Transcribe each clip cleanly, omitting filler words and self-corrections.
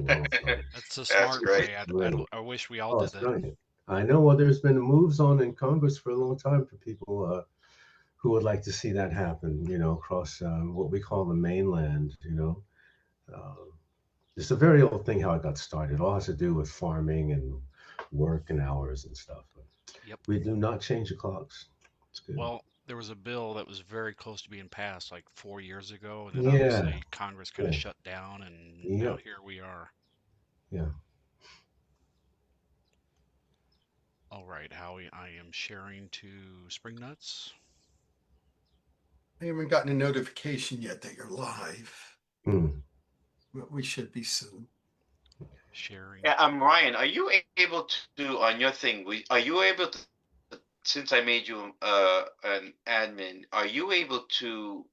well. So, That's a That's smart great. way. really. I wish we all Oh, did it's that. brilliant. I know. Well, there's been moves on in Congress for a long time for people who would like to see that happen. Across what we call the mainland. Uh, it's a very old thing how it got started. It all has to do with farming and work and hours and stuff. But Yep. we do not change the clocks. It's good. Well, there was a bill that was very close to being passed like 4 years ago, and then Yeah. obviously Congress kind of Yeah. shut down, and now Yep. here we are. Yeah. All right, Howie, I am sharing to Spring Nuts. I haven't gotten a notification yet that you're live, Mm. but we should be soon. Sharing. Yeah, Ryan, are you able to on your thing? Are you able to, since I made you an admin, are you able to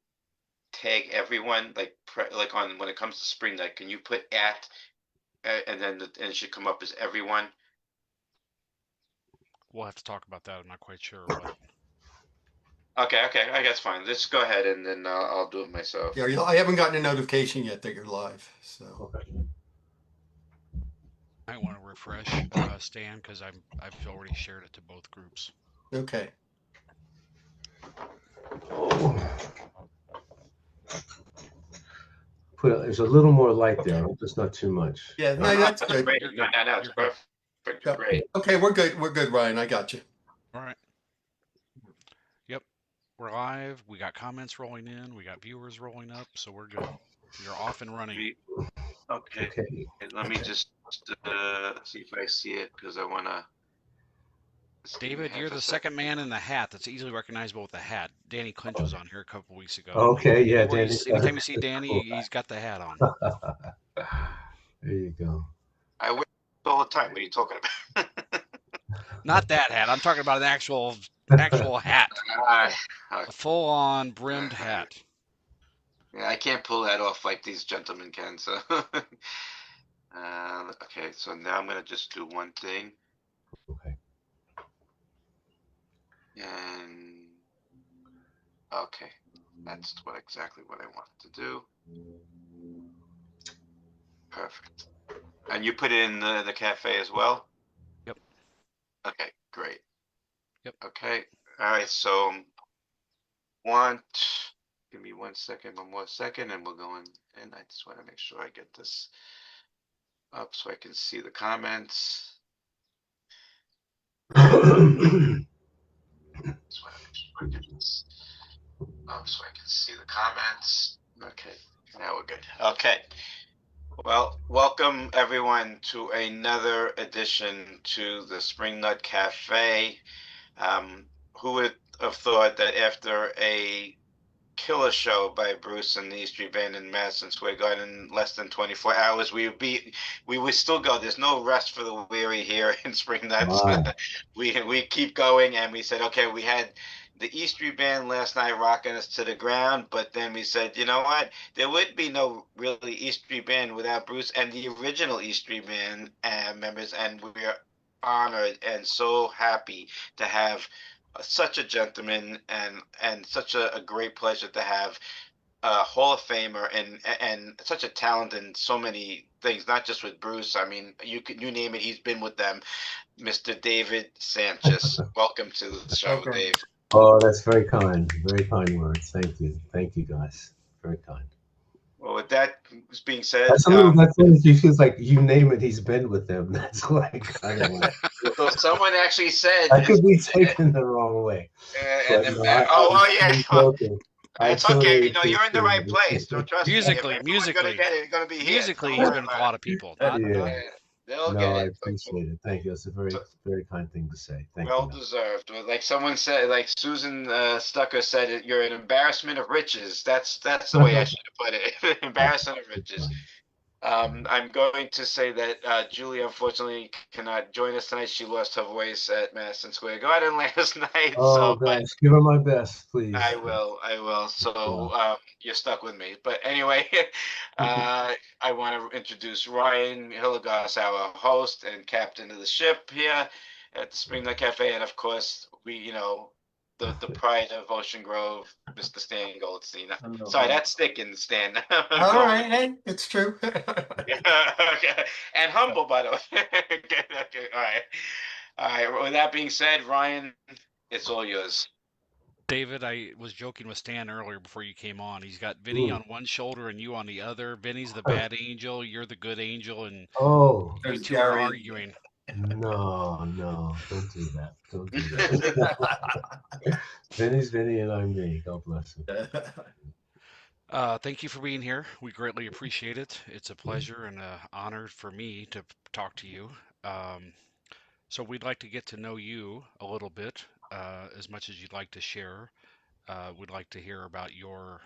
tag everyone like on when it comes to Spring Night? Can you put at and then and it should come up as everyone? We'll have to talk about that. I'm not quite sure what. Okay, I guess fine. Let's go ahead and then I'll do it myself. Yeah, I haven't gotten a notification yet that you're live. So Okay. I want to refresh Stan because I've already shared it to both groups. okay. Oh. There's a little more light there. Just not too much. Yeah, No, no, that's that's good. great. You're No, good. it's You're good. perfect. Yep. Great. Okay, we're good. We're good, Ryan. I got you. All right. Yep. We're live. We got comments rolling in. We got viewers rolling up. So we're good. You're off and running. Okay. Okay. Let me just see if I see it because I want to. David, you're the second man in the hat that's easily recognizable with the hat. Danny Clinch was on here a couple weeks ago. Okay. Yeah, Anytime Danny. you see Danny, he's got the hat on. There you go. I wear it all the time. What are you talking about? Not that hat. I'm talking about an actual hat. A full-on brimmed hat. Yeah, I can't pull that off like these gentlemen can. So, okay. So now I'm gonna just do one thing, Okay. and okay, that's exactly what I wanted to do. Perfect. And you put it in the cafe as well? Yep. Okay, great. Yep. Okay. All right. So give me one more second, and we're going. And I just want to make sure I get this up so I can see the comments. Just want to make sure I get this up so I can see the comments. Okay. Now we're good. Okay. Well, welcome everyone to another edition to the Spring Nut Cafe. Who would have thought that after a killer show by Bruce and the E Street Band in Madison Square Garden in less than 24 hours, we would still go. There's no rest for the weary here in Spring Nuts. Wow. we keep going, and we said, okay, we had the E Street Band last night rocking us to the ground, but then we said, you know what? There would be no really E Street Band without Bruce and the original E Street Band members, and we're honored and so happy to have such a gentleman and such a great pleasure to have a Hall of Famer and such a talent in so many things, not just with Bruce. I mean, you name it, he's been with them. Mr. David Sancious, welcome to the show, Okay. Dave. Oh, that's very kind. Very kind words. Thank you. Thank you, guys. Very kind. Well, with that being said, That's a little. That's he feels like you name it. He's been with them. That's like kind of like. so someone actually said I could be taken the wrong way. But no, yeah. joking. It's totally okay. No, you're in the right appreciate place. Don't trust me. If Musically, everyone's gonna get it, it's gonna be here. musically, Don't he's worry been with a about lot it. of people. it. Not Yeah. They'll No, get I it. appreciate it. Thank you. That's a very, So- very kind thing to say. Thank Well you. deserved. Like someone said, like Susan Stucker said, you're an embarrassment of riches. That's the way I should put it. Embarrassment of riches. I'm going to say that Julie unfortunately cannot join us tonight. She lost her voice at Madison Square Garden last night. Oh So, but gosh, give her my best, please. I will. So you're stuck with me. But anyway, I want to introduce Ryan Hillgoss, our host and captain of the ship here at the Spring Night Cafe, and of course we, the pride of Ocean Grove, Mr. Stan Goldstein. know. Sorry, that's sticking, Stan. All right, hey, it's true. Yeah, okay. And humble, by the way. Okay, all right. All right. With that being said, Ryan, it's all yours. David, I was joking with Stan earlier before you came on. He's got Vinny on one shoulder and you on the other. Vinny's the bad angel, you're the good angel, and Oh, you There's two are Gary. arguing. no, don't do that. Don't do that. Vinny's Vinny and I'm me. God bless him. Thank you for being here. We greatly appreciate it. It's a pleasure and an honor for me to talk to you. So we'd like to get to know you a little bit, as much as you'd like to share. We'd like to hear about your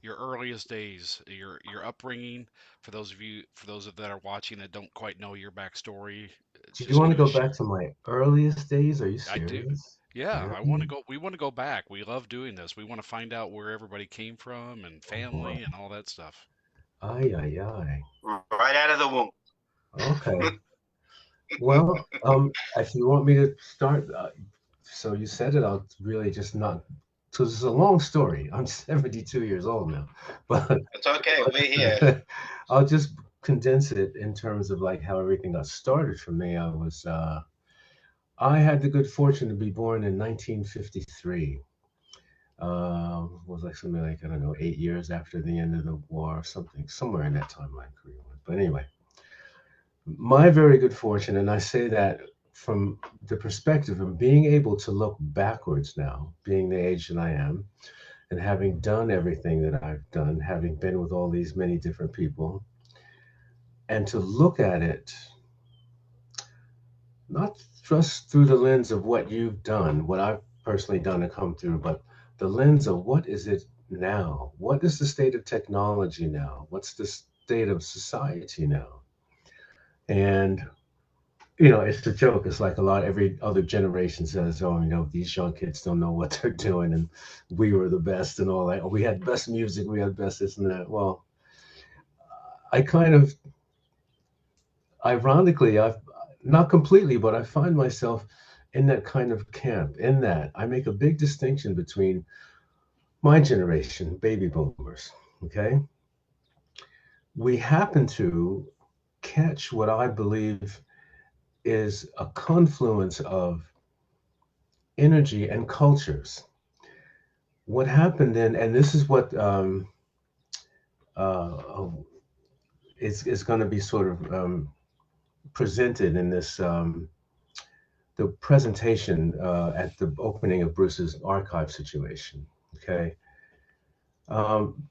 earliest days, your upbringing. For those that are watching that don't quite know your backstory, Do you just want to kind go of share. back to my earliest days? Are you I do. serious? Yeah, I Really? want to go. We want to go back. We love doing this. We want to find out where everybody came from and Oh, boy. family and all that stuff. Ay, ay, ay. Right out of the womb. Okay. Well, if you want me to start, so you said it, I'll really just not, because it's a long story. I'm 72 years old now, but It's okay. We're here. I'll just condense it in terms of like how everything got started for me. I had the good fortune to be born in 1953. Was like something like, I don't know, 8 years after the end of the war or something, somewhere in that timeline, Korea was. But anyway, my very good fortune, and I say that from the perspective of being able to look backwards now, being the age that I am, and having done everything that I've done, having been with all these many different people, and to look at it not just through the lens of what you've done, what I've personally done and come through, but the lens of what is it now? What is the state of technology now? What's the state of society now? And it's a joke. It's like every other generation says, oh, these young kids don't know what they're doing, and we were the best and all that. We had best music, we had best this and that. Well, I kind of, ironically, I've not completely, but I find myself in that kind of camp, in that I make a big distinction between my generation, baby boomers, okay? We happen to catch what I believe is a confluence of energy and cultures. What happened then, and this is what is going to be sort of presented in this the presentation at the opening of Bruce's archive situation. Okay,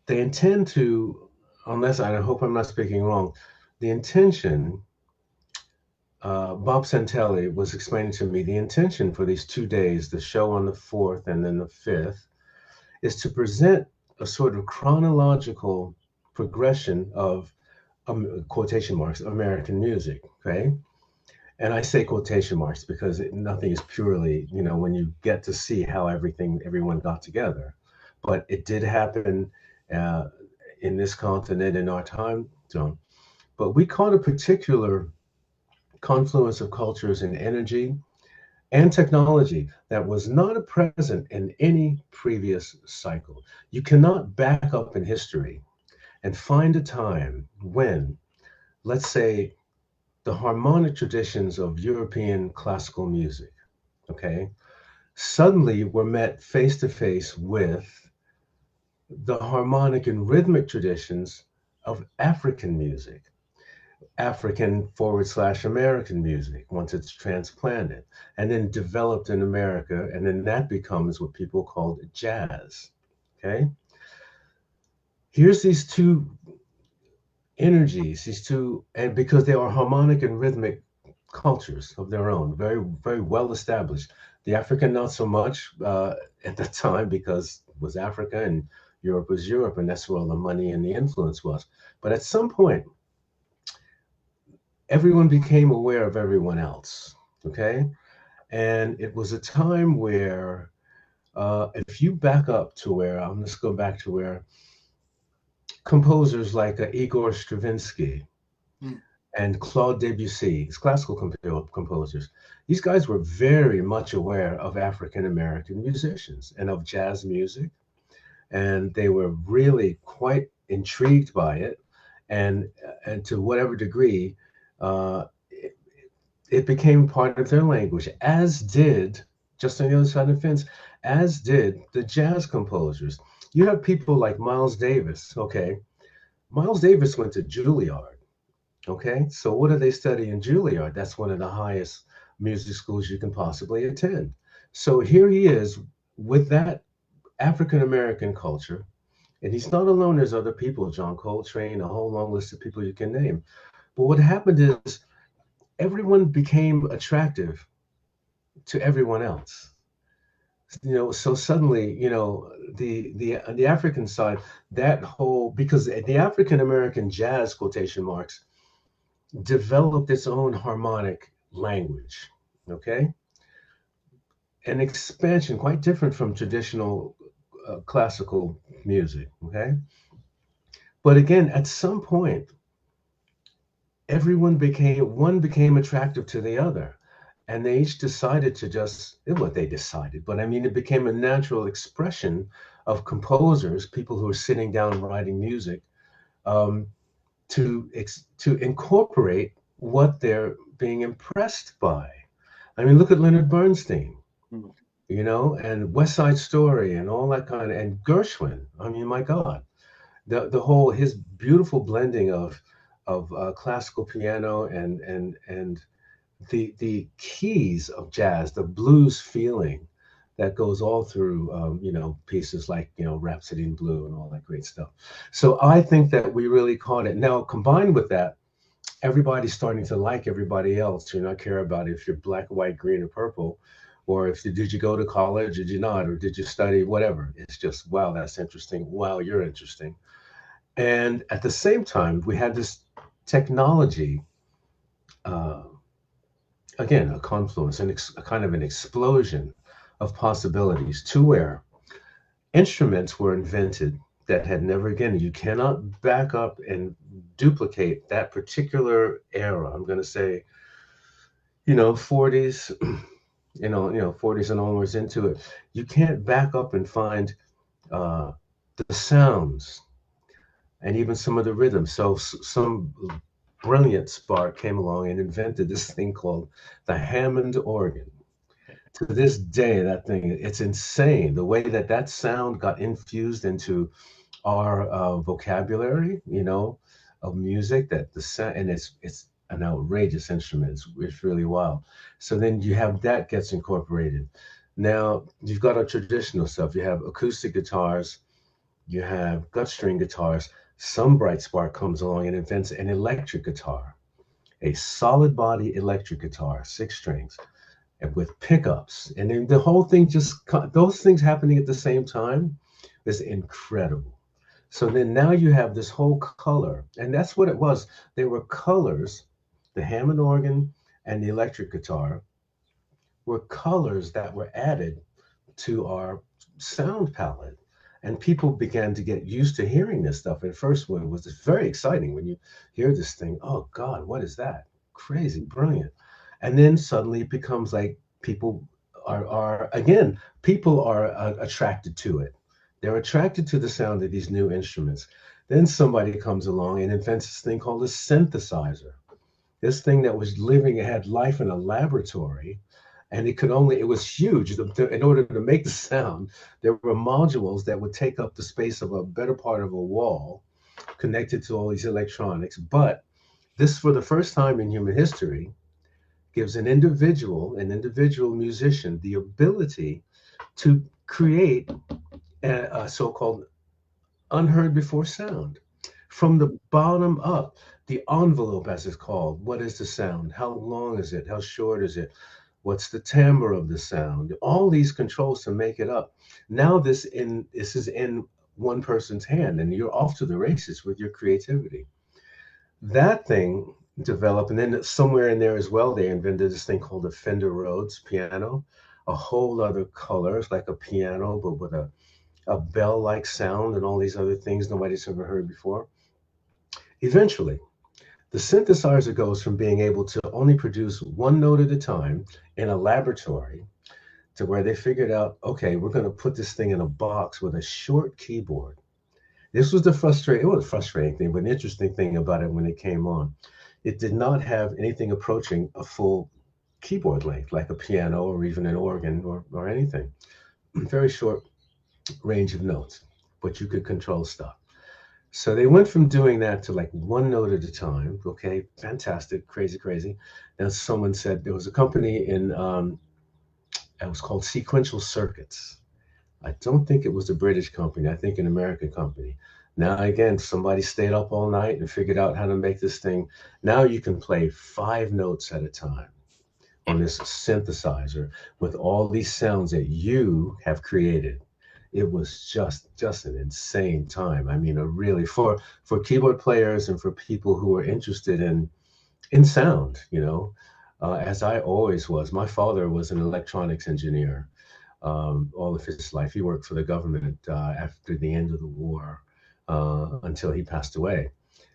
they intend to, unless I hope I'm not speaking wrong, the intention. Bob Santelli was explaining to me the intention for these 2 days, the show on the 4th and then the 5th, is to present a sort of chronological progression of quotation marks, American music, okay? And I say quotation marks because nothing is purely, when you get to see how everyone got together. But it did happen in this continent, in our time zone. But we caught a particular confluence of cultures and energy and technology that was not present in any previous cycle. You cannot back up in history and find a time when, let's say, the harmonic traditions of European classical music, okay, suddenly were met face to face with the harmonic and rhythmic traditions of African music. African/American music once it's transplanted and then developed in America. And then that becomes what people called jazz. Okay. Here's these two energies, and because they are harmonic and rhythmic cultures of their own, very, very well established. The African, not so much at the time because it was Africa and Europe was Europe, and that's where all the money and the influence was. But at some point, everyone became aware of everyone else, okay? And it was a time where, if you back up to where, let's go back to where composers like Igor Stravinsky and Claude Debussy, these classical composers. These guys were very much aware of African American musicians and of jazz music, and they were really quite intrigued by it, and to whatever degree, it, it became part of their language, as did, just on the other side of the fence, as did the jazz composers. You have people like Miles Davis. Okay, Miles Davis went to Juilliard. Okay, so what do they study in Juilliard? That's one of the highest music schools you can possibly attend. So here he is with that African American culture, and he's not alone. There's other people, John Coltrane, a whole long list of people you can name. But what happened is everyone became attractive to everyone else. So suddenly, the African side, that whole, because the African American jazz, quotation marks, developed its own harmonic language, okay? An expansion quite different from traditional classical music, okay? But again, at some point, one became attractive to the other. And they each decided to just, what they decided, but I mean, it became a natural expression of composers, people who are sitting down writing music, um, to incorporate what they're being impressed by. I mean, look at Leonard Bernstein, Mm. and West Side Story and all that and Gershwin. I mean, my God, the whole his beautiful blending of classical piano and the keys of jazz, the blues feeling that goes all through, pieces like, Rhapsody in Blue and all that great stuff. So I think that we really caught it. Now, combined with that, everybody's starting to like everybody else. Not care about if you're black, white, green, or purple, or did you go to college, did you not, or did you study, whatever. It's just, wow, that's interesting. Wow, you're interesting. And at the same time, we had this technology. Uh, Again, a confluence, a kind of an explosion of possibilities to where instruments were invented that had never, again, you cannot back up and duplicate that particular era. I'm going to say, 40s, 40s and onwards into it. You can't back up and find uh, the sounds and even some of the rhythms. So some brilliant spark came along and invented this thing called the Hammond organ. To this day, that thing, it's insane the way that sound got infused into our vocabulary, of music, that the sound, and it's an outrageous instrument. It's really wild. So then you have that gets incorporated. Now you've got our traditional stuff. You have acoustic guitars, you have gut string guitars. Some bright spark comes along and invents an electric guitar, a solid body electric guitar, 6 strings, and with pickups. And then the whole thing those things happening at the same time is incredible. So then now you have this whole color, and that's what it was. They were colors. The Hammond organ and the electric guitar were colors that were added to our sound palette. And people began to get used to hearing this stuff. At first, when it was very exciting when you hear this thing, oh God, what is that? Crazy, brilliant. And then suddenly it becomes like people are again, people are attracted to it. They're attracted to the sound of these new instruments. Then somebody comes along and invents this thing called a synthesizer. This thing that was living, it had life in a laboratory, and it was huge. In order to make the sound, there were modules that would take up the space of a better part of a wall connected to all these electronics. But this, for the first time in human history, gives an individual musician, the ability to create a so-called unheard before sound from the bottom up. The envelope, as it's called. What is the sound? How long is it? How short is it? What's the timbre of the sound? All these controls to make it up. Now this is in one person's hand, and you're off to the races with your creativity. That thing developed, and then somewhere in there as well, they invented this thing called a Fender Rhodes piano, a whole other color. It's like a piano, but with a bell-like sound and all these other things nobody's ever heard before. Eventually, The synthesizer goes from being able to only produce one note at a time in a laboratory to where they figured out, okay, we're going to put this thing in a box with a short keyboard. This was it was a frustrating thing, but an interesting thing about it when it came on. It did not have anything approaching a full keyboard length, like a piano or even an organ or anything. Very short range of notes, but you could control stuff. So they went from doing that to like one note at a time. Okay, fantastic, crazy, crazy. And someone said there was a company it was called Sequential Circuits. I don't think it was a British company. I think an American company. Now, again, somebody stayed up all night and figured out how to make this thing. Now you can play 5 notes at a time on this synthesizer with all these sounds that you have created. It was just an insane time. I mean, a really for keyboard players and for people who are interested in sound, as I always was. My father was an electronics engineer all of his life. He worked for the government after the end of the war until he passed away.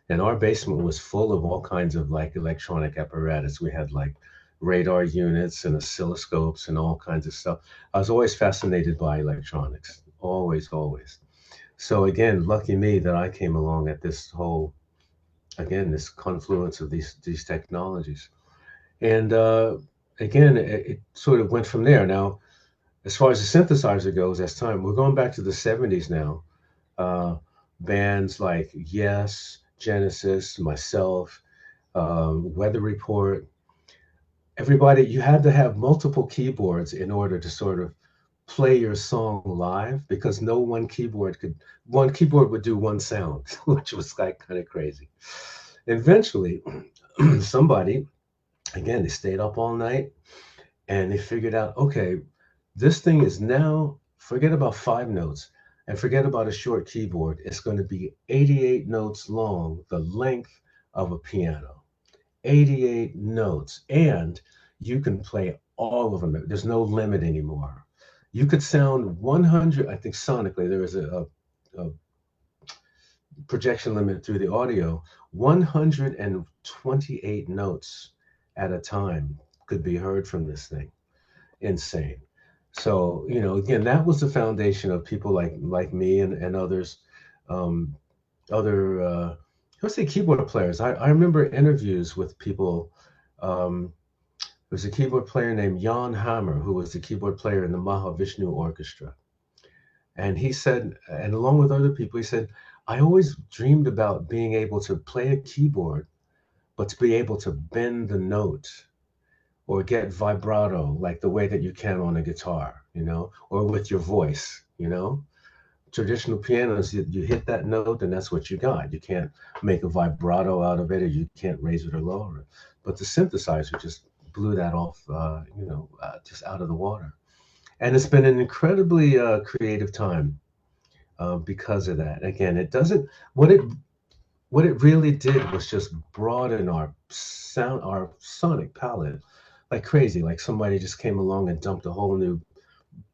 And our basement was full of all kinds of like electronic apparatus. We had like radar units and oscilloscopes and all kinds of stuff. I was always fascinated by electronics, always, always. So again, lucky me that I came along at this whole, again, this confluence of these technologies. And again, it sort of went from there. Now, as far as the synthesizer goes, as time, we're going back to the 70s now. Bands like Yes, Genesis, myself, Weather Report, everybody, you had to have multiple keyboards in order to sort of play your song live because no one keyboard would do one sound, which was like kind of crazy. Eventually, somebody, again, they stayed up all night and they figured out, okay, this thing is now, forget about 5 notes and forget about a short keyboard. It's going to be 88 notes long, the length of a piano. 88 notes. And you can play all of them. There's no limit anymore. You could sound 100, I think sonically, there is a projection limit through the audio. 128 notes at a time could be heard from this thing. Insane. So, again, that was the foundation of people like me and others, let's say keyboard players. I remember interviews with people. There was a keyboard player named Jan Hammer, who was the keyboard player in the Mahavishnu Orchestra. And he said, and along with other people, he said, I always dreamed about being able to play a keyboard, but to be able to bend the note or get vibrato like the way that you can on a guitar, or with your voice, Traditional pianos, you hit that note and that's what you got. You can't make a vibrato out of it, or you can't raise it or lower it. But the synthesizer just blew that off, just out of the water. And it's been an incredibly creative time because of that. Again, it doesn't, what it really did was just broaden our sonic palette like crazy. Like somebody just came along and dumped a whole new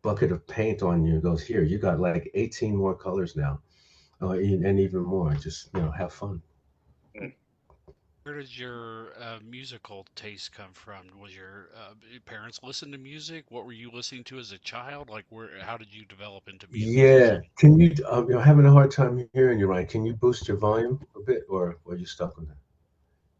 bucket of paint on you and goes, here, you got like 18 more colors now, and even more. Just, have fun. Where did your musical taste come from? Was your parents listen to music? What were you listening to as a child? Like, how did you develop into music? Yeah. Can you, you're having a hard time hearing you, Ryan. Can you boost your volume a bit, or are you stuck on that?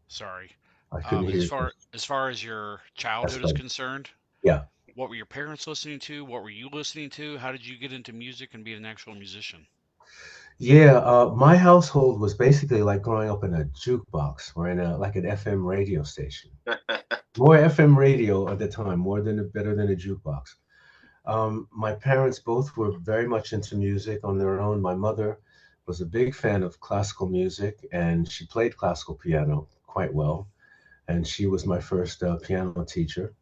Sorry. I couldn't hear you. As far as your childhood is concerned, yeah. What were your parents listening to? What were you listening to? How did you get into music and be an actual musician? Yeah, my household was basically like growing up in a jukebox or in like an FM radio station. More FM radio at the time, better than a jukebox. My parents both were very much into music on their own. My mother was a big fan of classical music, and she played classical piano quite well. And she was my first piano teacher.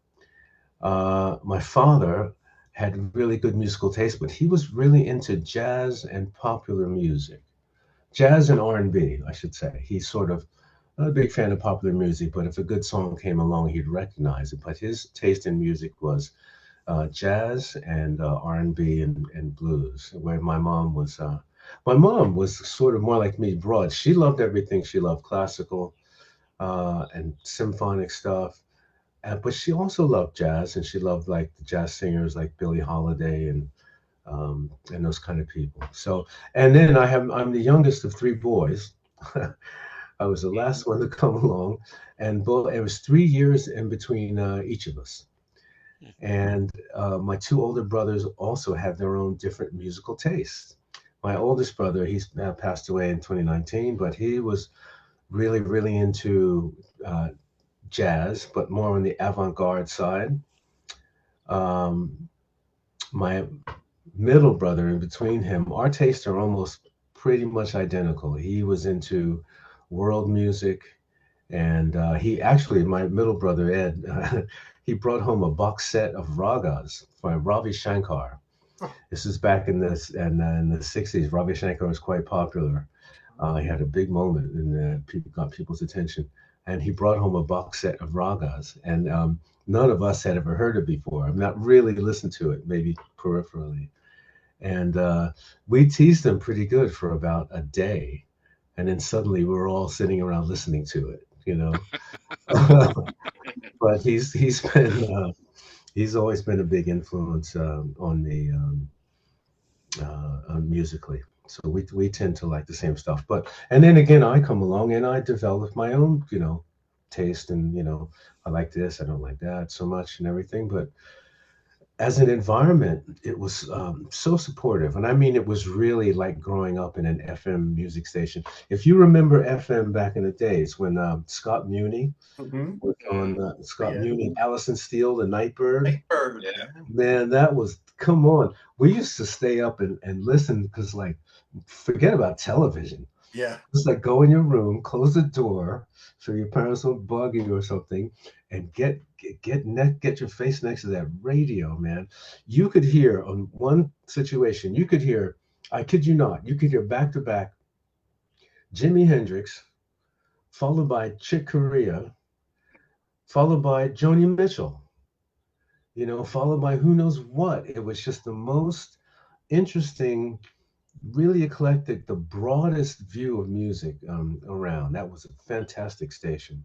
My father had really good musical taste, but he was really into jazz and popular music, jazz and R&B, I should say. He's sort of not a big fan of popular music, but if a good song came along, he'd recognize it. But his taste in music was jazz and R&B and blues, where my mom was sort of more like me, broad. She loved everything. She loved classical. and symphonic stuff. But she also loved jazz, and she loved like the jazz singers like Billie Holiday and those kind of people. So, and then I'm the youngest of three boys. I was the last one to come along, and both it was 3 years in between each of us. And my two older brothers also had their own different musical tastes. My oldest brother, he's passed away in 2019, but he was really, really into jazz, but more on the avant-garde side. Um, my middle brother, in between him, our tastes are almost pretty much identical. He was into world music, and he actually, my middle brother Ed, he brought home a box set of ragas by Ravi Shankar. This is back in the 60s. Ravi Shankar was quite popular. He had a big moment and people got people's attention. And he brought home a box set of ragas, and none of us had ever heard it before. I've not really listened to it, maybe peripherally. And we teased him pretty good for about a day, and then suddenly we were all sitting around listening to it, you know. But he's always been a big influence on me musically. So we tend to like the same stuff. But and then again, I come along and I develop my own, taste, and I like this, I don't like that so much and everything. But as an environment, it was so supportive. And I mean, it was really like growing up in an FM music station. If you remember FM back in the days when Scott Muni Mm-hmm. was on Scott Yeah. Muni, Allison Steele, the Nightbird. Bird. Yeah. Man, that was, come on. We used to stay up and listen because, like, forget about television. Yeah. Just like go in your room, close the door so your parents won't bug you or something, and get your face next to that radio, man. You could hear on one situation, you could hear, I kid you not, you could hear back to back Jimi Hendrix, followed by Chick Corea, followed by Joni Mitchell, followed by who knows what. It was just the most interesting, really eclectic, the broadest view of music around. That was a fantastic station.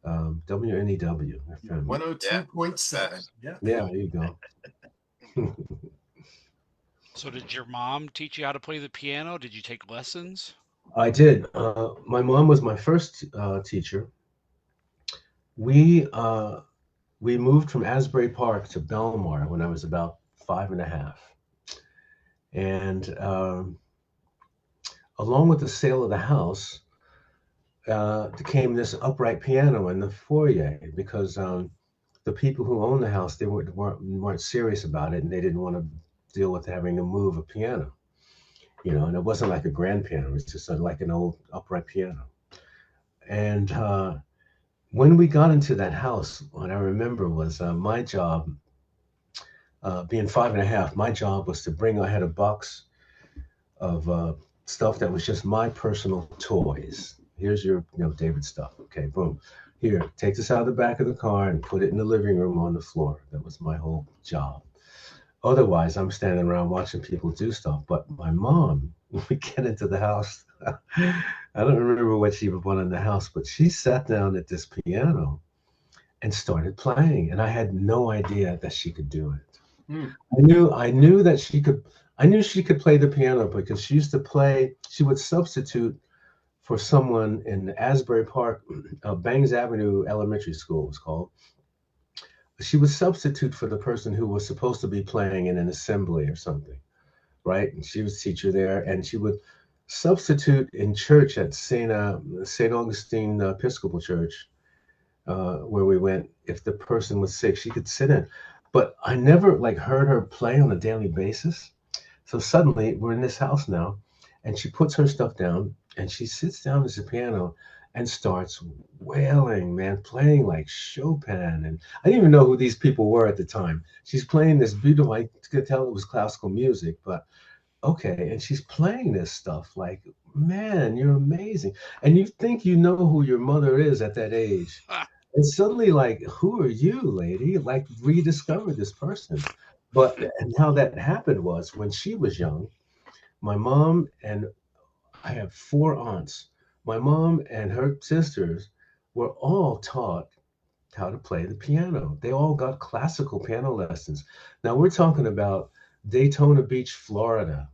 WNEW FM. 102.7. Yeah. Yeah, there you go. So did your mom teach you how to play the piano? Did you take lessons? I did. My mom was my first teacher. We we moved from Asbury Park to Belmar when I was about 5 and a half, and along with the sale of the house, came this upright piano in the foyer because the people who owned the house, they weren't serious about it, and they didn't want to deal with having to move a piano, and it wasn't like a grand piano. It was just like an old upright piano. And when we got into that house, what I remember was my job, being 5 and a half, my job was to I had a box of stuff that was just my personal toys. Here's your, David stuff. Okay, boom. Here, take this out of the back of the car and put it in the living room on the floor. That was my whole job. Otherwise, I'm standing around watching people do stuff. But my mom, when we get into the house, I don't remember what she would want in the house, but she sat down at this piano and started playing. And I had no idea that she could do it. Mm. I knew that she could. I knew she could play the piano because she used to play. She would substitute for someone in Asbury Park, Bangs Avenue Elementary School was called. She would substitute for the person who was supposed to be playing in an assembly or something, right? And she was teacher there, and she would substitute in church at St. Augustine Episcopal Church, where we went. If the person was sick, she could sit in. But I never heard her play on a daily basis. So suddenly we're in this house now, and she puts her stuff down and she sits down at the piano and starts wailing, man, playing like Chopin. And I didn't even know who these people were at the time. She's playing this beautiful, I could tell it was classical music, but okay. And she's playing this stuff like, man, you're amazing. And you think you know who your mother is at that age. And suddenly, who are you, lady? Rediscover this person. And how that happened was when she was young, my mom and I have four aunts. My mom and her sisters were all taught how to play the piano. They all got classical piano lessons. Now we're talking about Daytona Beach, Florida,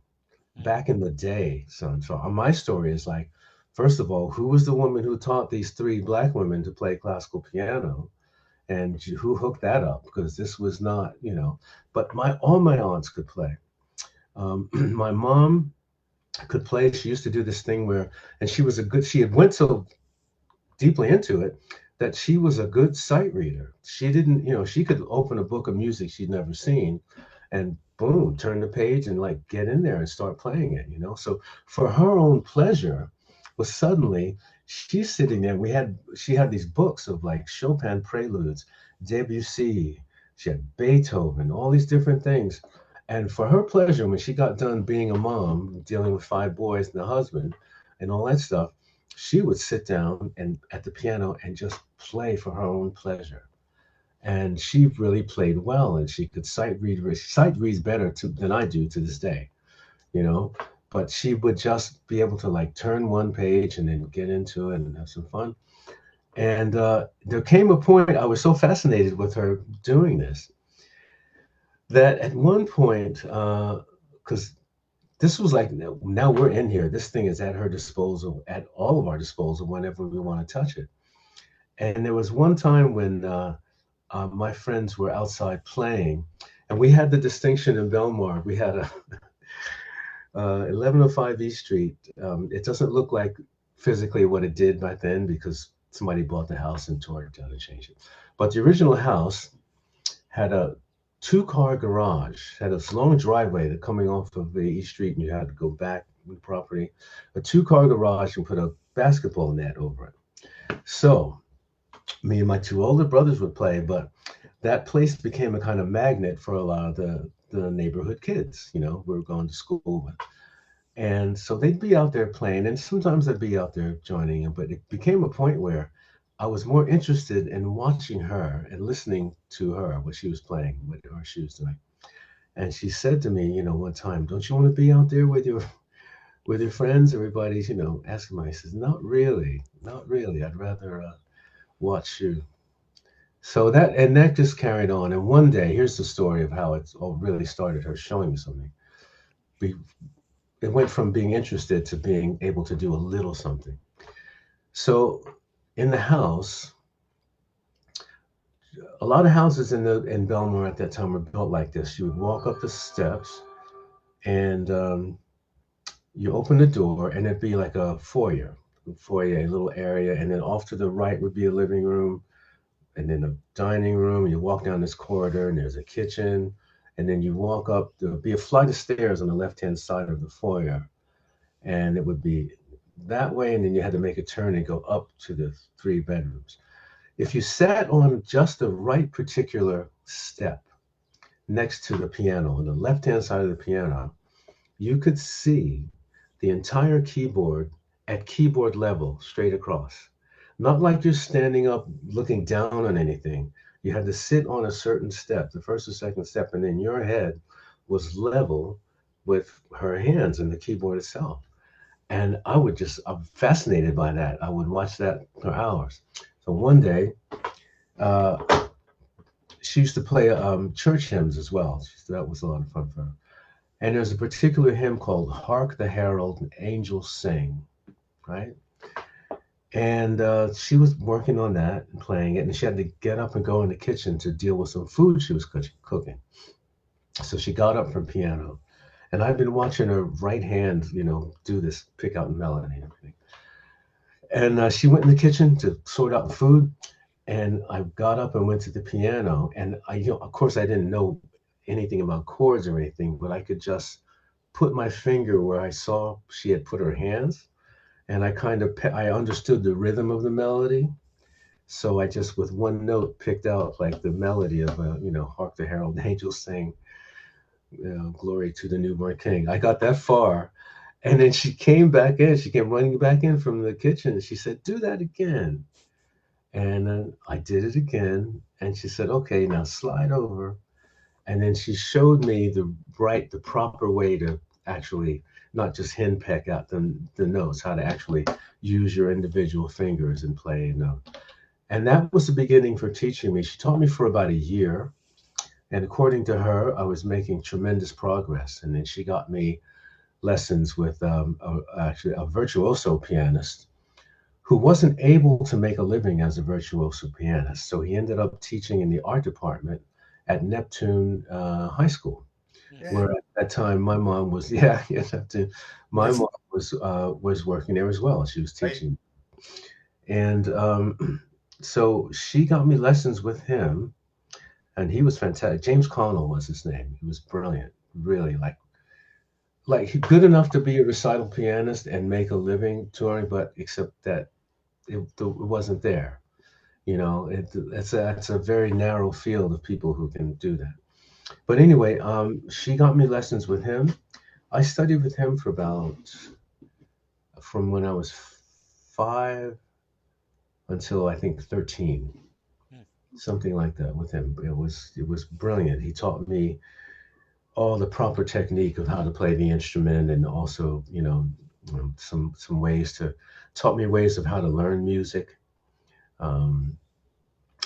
Mm. back in the day, son. So my story is like, first of all, who was the woman who taught these three black women to play classical piano? And who hooked that up? Because this was not, but all my aunts could play. My mom could play. She used to do this thing where, and she had went so deeply into it that she was a good sight reader. She didn't, she could open a book of music she'd never seen and boom, turn the page and like get in there and start playing it. So for her own pleasure was suddenly she's sitting there. She had these books of like Chopin preludes, Debussy, she had Beethoven, all these different things. And for her pleasure, when she got done being a mom, dealing with 5 boys and a husband and all that stuff, she would sit down and at the piano and just play for her own pleasure. And she really played well, and she could sight read. Sight reads better than I do to this day, you know. But she would just be able to like turn one page and then get into it and have some fun. And there came a point I was so fascinated with her doing this that at one point, because this was like now we're in here. This thing is at her disposal, at all of our disposal, whenever we want to touch it. And there was one time when my friends were outside playing, and we had the distinction in Belmar. We had a 1105 East Street. It doesn't look like physically what it did back then because somebody bought the house and tore it down and changed it. But the original house had a 2-car garage, had this long driveway that coming off of the East Street, and you had to go back to the property. A 2-car garage and put a basketball net over it. So me and my 2 older brothers would play, but that place became a kind of magnet for a lot of the neighborhood kids, we were going to school with. And so they'd be out there playing, and sometimes I'd be out there joining them, but it became a point where I was more interested in watching her and listening to her, what she was playing, what she was doing. And she said to me, one time, don't you want to be out there with your friends? Everybody's, asking me. I says, not really. I'd rather watch you. So that just carried on. And one day, here's the story of how it all really started, her showing me something. It went from being interested to being able to do a little something. So in the house, a lot of houses in Belmar at that time were built like this. You would walk up the steps and you open the door and it'd be like a foyer, a little area. And then off to the right would be a living room and then a dining room. You walk down this corridor and there's a kitchen. And then you walk up, there would be a flight of stairs on the left-hand side of the foyer. And it would be that way. And then you had to make a turn and go up to the 3 bedrooms. If you sat on just the right particular step next to the piano, on the left-hand side of the piano, you could see the entire keyboard at keyboard level straight across. Not like you're standing up looking down on anything. You had to sit on a certain step, the first or second step, and then your head was level with her hands and the keyboard itself. And I'm fascinated by that. I would watch that for hours. So one day, she used to play church hymns as well. That was a lot of fun for her. And there's a particular hymn called Hark the Herald Angels Sing, right? And she was working on that and playing it, and she had to get up and go in the kitchen to deal with some food she was cooking. So she got up from piano, and I've been watching her right hand, do this, pick out melody and everything. And she went in the kitchen to sort out the food, and I got up and went to the piano, and of course, I didn't know anything about chords or anything, but I could just put my finger where I saw she had put her hands. And I understood the rhythm of the melody. So I just, with one note, picked out like the melody of, Hark the Herald Angels Sing, Glory to the Newborn King. I got that far. And then she came back in. She came running back in from the kitchen. And she said, do that again. And then I did it again. And she said, okay, now slide over. And then she showed me the proper way to actually not just henpeck out the notes, how to actually use your individual fingers and play. And that was the beginning for teaching me. She taught me for about a year. And according to her, I was making tremendous progress. And then she got me lessons with actually a virtuoso pianist who wasn't able to make a living as a virtuoso pianist. So he ended up teaching in the art department at Neptune High School, Yeah. where at that time my mom was, yeah, yeah, Neptune. My Yes. mom was working there as well. She was Right. teaching. And so she got me lessons with him, and he was fantastic. James Connell was his name. He was brilliant, really, like good enough to be a recital pianist and make a living touring, but except that it wasn't there. You know, it's a very narrow field of people who can do that. But anyway, she got me lessons with him. I studied with him for about from when I was 5 until I think 13, Hmm. something like that with him. It was brilliant. He taught me all the proper technique of how to play the instrument, and also, some ways to taught me ways of how to learn music, um,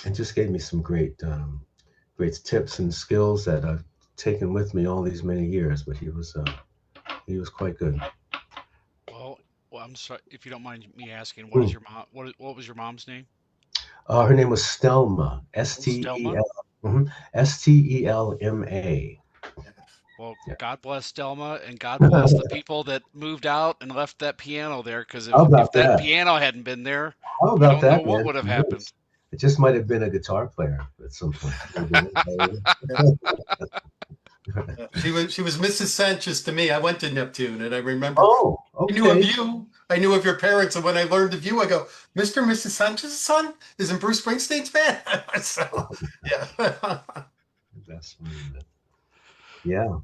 and just gave me some great tips and skills that I've taken with me all these many years. But he was quite good. Well, I'm sorry if you don't mind me asking. What is Hmm. your mom? What was your mom's name? Her name was Stelma, Oh, Stelma. Stelma. Well, Yeah. God bless Stelma, and God bless the people that moved out and left that piano there. Because How if about that that? piano hadn't been there, How I about don't know that, what man? would have Who happened. knows? It just might have been a guitar player at some point. Yes. She was Mrs. Sancious to me. I went to Neptune, and I remember Oh, I knew of okay. you. I knew of your parents, and when I learned of you, I go, Mr. and Mrs. Sanchez's son is in Bruce Springsteen's band. So, yeah. That's funny, man. Yeah.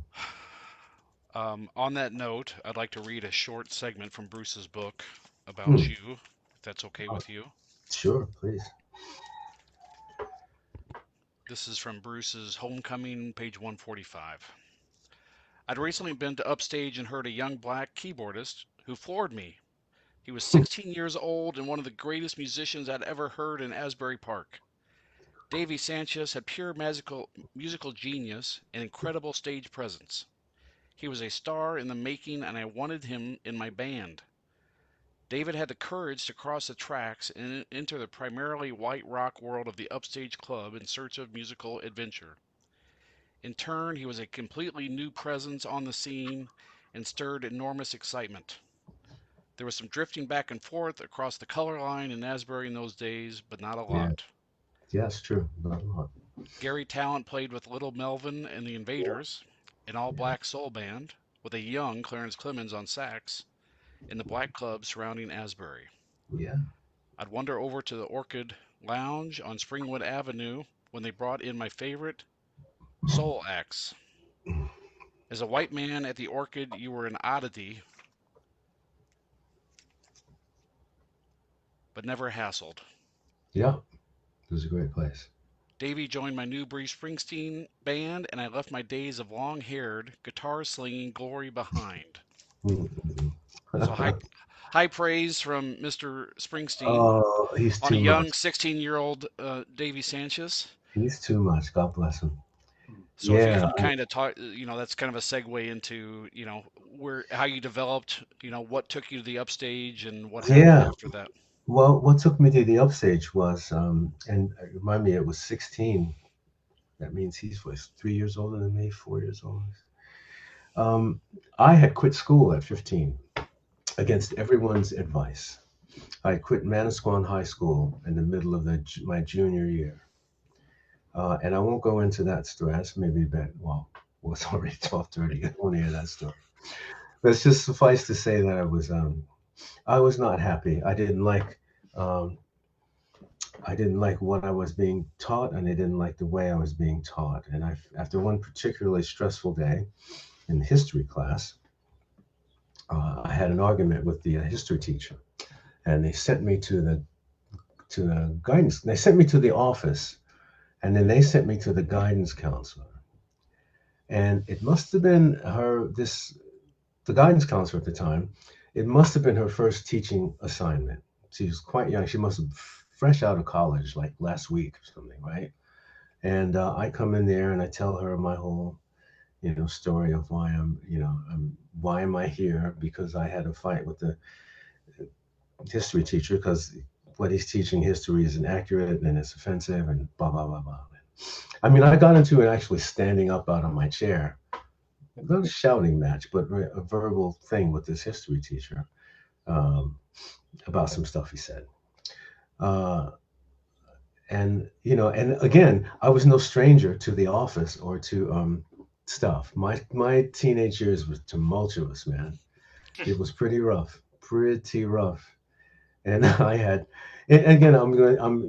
On that note, I'd like to read a short segment from Bruce's book about Hmm. you, if that's okay Oh, with you. sure, please. This is from Bruce's Homecoming, page 145. I'd recently been to Upstage and heard a young black keyboardist who floored me. He was 16 years old and one of the greatest musicians I'd ever heard in Asbury Park. Davy Sancious had pure musical genius and incredible stage presence. He was a star in the making, and I wanted him in my band. David had the courage to cross the tracks and enter the primarily white rock world of the Upstage Club in search of musical adventure. In turn, he was a completely new presence on the scene and stirred enormous excitement. There was some drifting back and forth across the color line in Asbury in those days, but not a Yeah. lot. Yeah, it's true. Not a lot. Gary Talent played with Little Melvin and the Yeah. Invaders, an all Yeah. black soul band, with a young Clarence Clemens on sax, in the black clubs surrounding Asbury. Yeah. I'd wander over to the Orchid Lounge on Springwood Avenue when they brought in my favorite soul acts. As a white man at the Orchid, you were an oddity, but never hassled. Yeah. It was a great place. Davey joined my new Bruce Springsteen band, and I left my days of long-haired, guitar-slinging glory behind. Mhm. So high praise from Mr. Springsteen Oh, he's on a too young much. 16-year-old Davey Sancious. He's too much. God bless him. So if you Yeah. can kind of talk, that's kind of a segue into, how you developed, what took you to the upstage and what happened Yeah. after that. Well, what took me to the upstage was, and remind me, it was 16. That means he's was 3 years older than me, 4 years older. Um, I had quit school at 15 against everyone's advice. I quit Manasquan High School in the middle of my junior year. And I won't go into that story. That's maybe bad. Well, it's already 12:30. I won't hear that story. But it's just suffice to say that I was not happy. Um, I didn't like what I was being taught, and I didn't like the way I was being taught. And after one particularly stressful day in history class, I had an argument with the history teacher, and they sent me to the guidance. They sent me to the office, and then they sent me to the guidance counselor. And it must have been the guidance counselor at the time. It must have been her first teaching assignment. She was quite young. She must have fresh out of college, like last week or something, right? And I come in there and I tell her my whole, story of why why am I here? Because I had a fight with the history teacher because what he's teaching history is inaccurate and it's offensive and blah blah blah blah. I mean, I got into it actually standing up out of my chair, not a shouting match, but a verbal thing with this history teacher um, about some stuff he said. Uh, and again, I was no stranger to the office or to stuff. My teenage years was tumultuous, man. It was pretty rough, pretty rough. And I had, and again,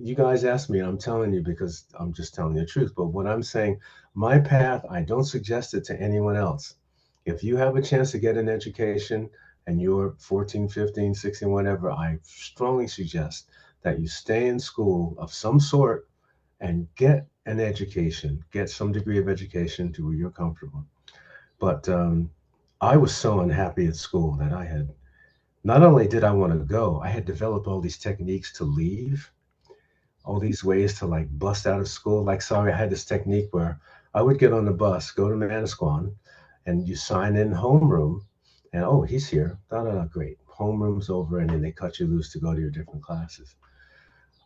you guys asked me, and I'm telling you because I'm just telling you the truth. But what I'm saying, my path, I don't suggest it to anyone else. If you have a chance to get an education and you're 14, 15, 16, whatever, I strongly suggest that you stay in school of some sort and get an education, get some degree of education to where you're comfortable. But I was so unhappy at school that I had, not only did I want to go, I had developed all these techniques to leave, all these ways to like bust out of school. Like, sorry, I had this technique where I would get on the bus, go to Manasquan, and you sign in homeroom, and oh, he's here. Da, da, da, great. Homeroom's over, and then they cut you loose to go to your different classes.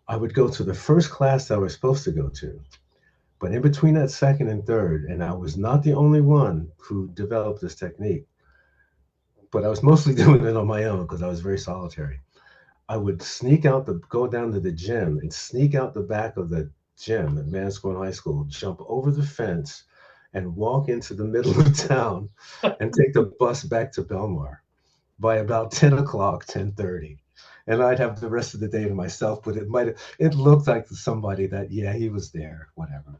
I would go to the first class that I was supposed to go to, but in between that second and third, and I was not the only one who developed this technique, but I was mostly doing it on my own because I was very solitary. I would go down to the gym and sneak out the back of the gym at Manasquan High School, jump over the fence and walk into the middle of town and take the bus back to Belmar by about 10 o'clock, 10:30. And I'd have the rest of the day to myself, but it looked like somebody that, yeah, he was there, whatever.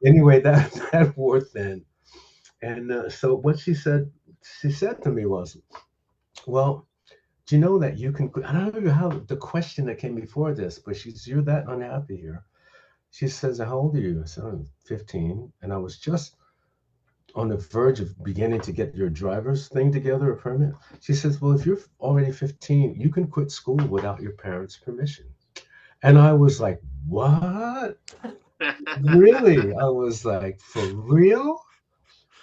Anyway, that wore thin. And so what she said to me was, well, do you know that you can, I don't know how the question that came before this, but you're that unhappy here. She says, how old are you? I said, I'm 15. And I was just on the verge of beginning to get your driver's thing together, a permit. She says, well, if you're already 15, you can quit school without your parents' permission. And I was like, what? Really? I was like, for real?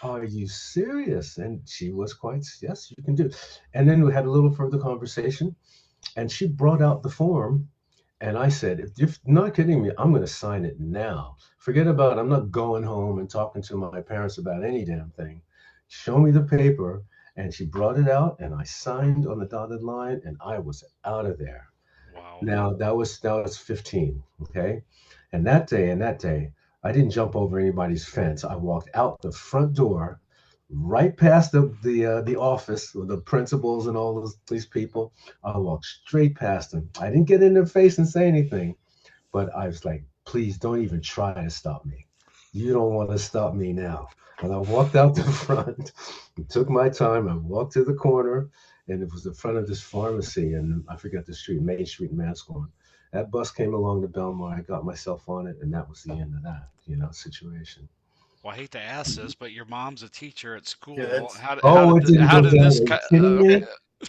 Are you serious? And she was quite, yes, you can do. And then we had a little further conversation, and she brought out the form. And I said, if you're not kidding me, I'm going to sign it now. Forget about it. I'm not going home and talking to my parents about any damn thing. Show me the paper. And she brought it out, and I signed on the dotted line, and I was out of there. Wow. Now that was 15. Okay. And that day, I didn't jump over anybody's fence. I walked out the front door, right past the office with the principals and all these people. I walked straight past them. I didn't get in their face and say anything, but I was like, please don't even try to stop me. You don't want to stop me now. And I walked out the front, took my time. I walked to the corner, and it was the front of this pharmacy, and I forget the street, Main Street in Mascon. That bus came along to Belmar. I got myself on it, and that was the end of that, situation. Well, I hate to ask this, but your mom's a teacher at school. Yeah, that's- Oh, it didn't how go did down. this? Are you kidding me?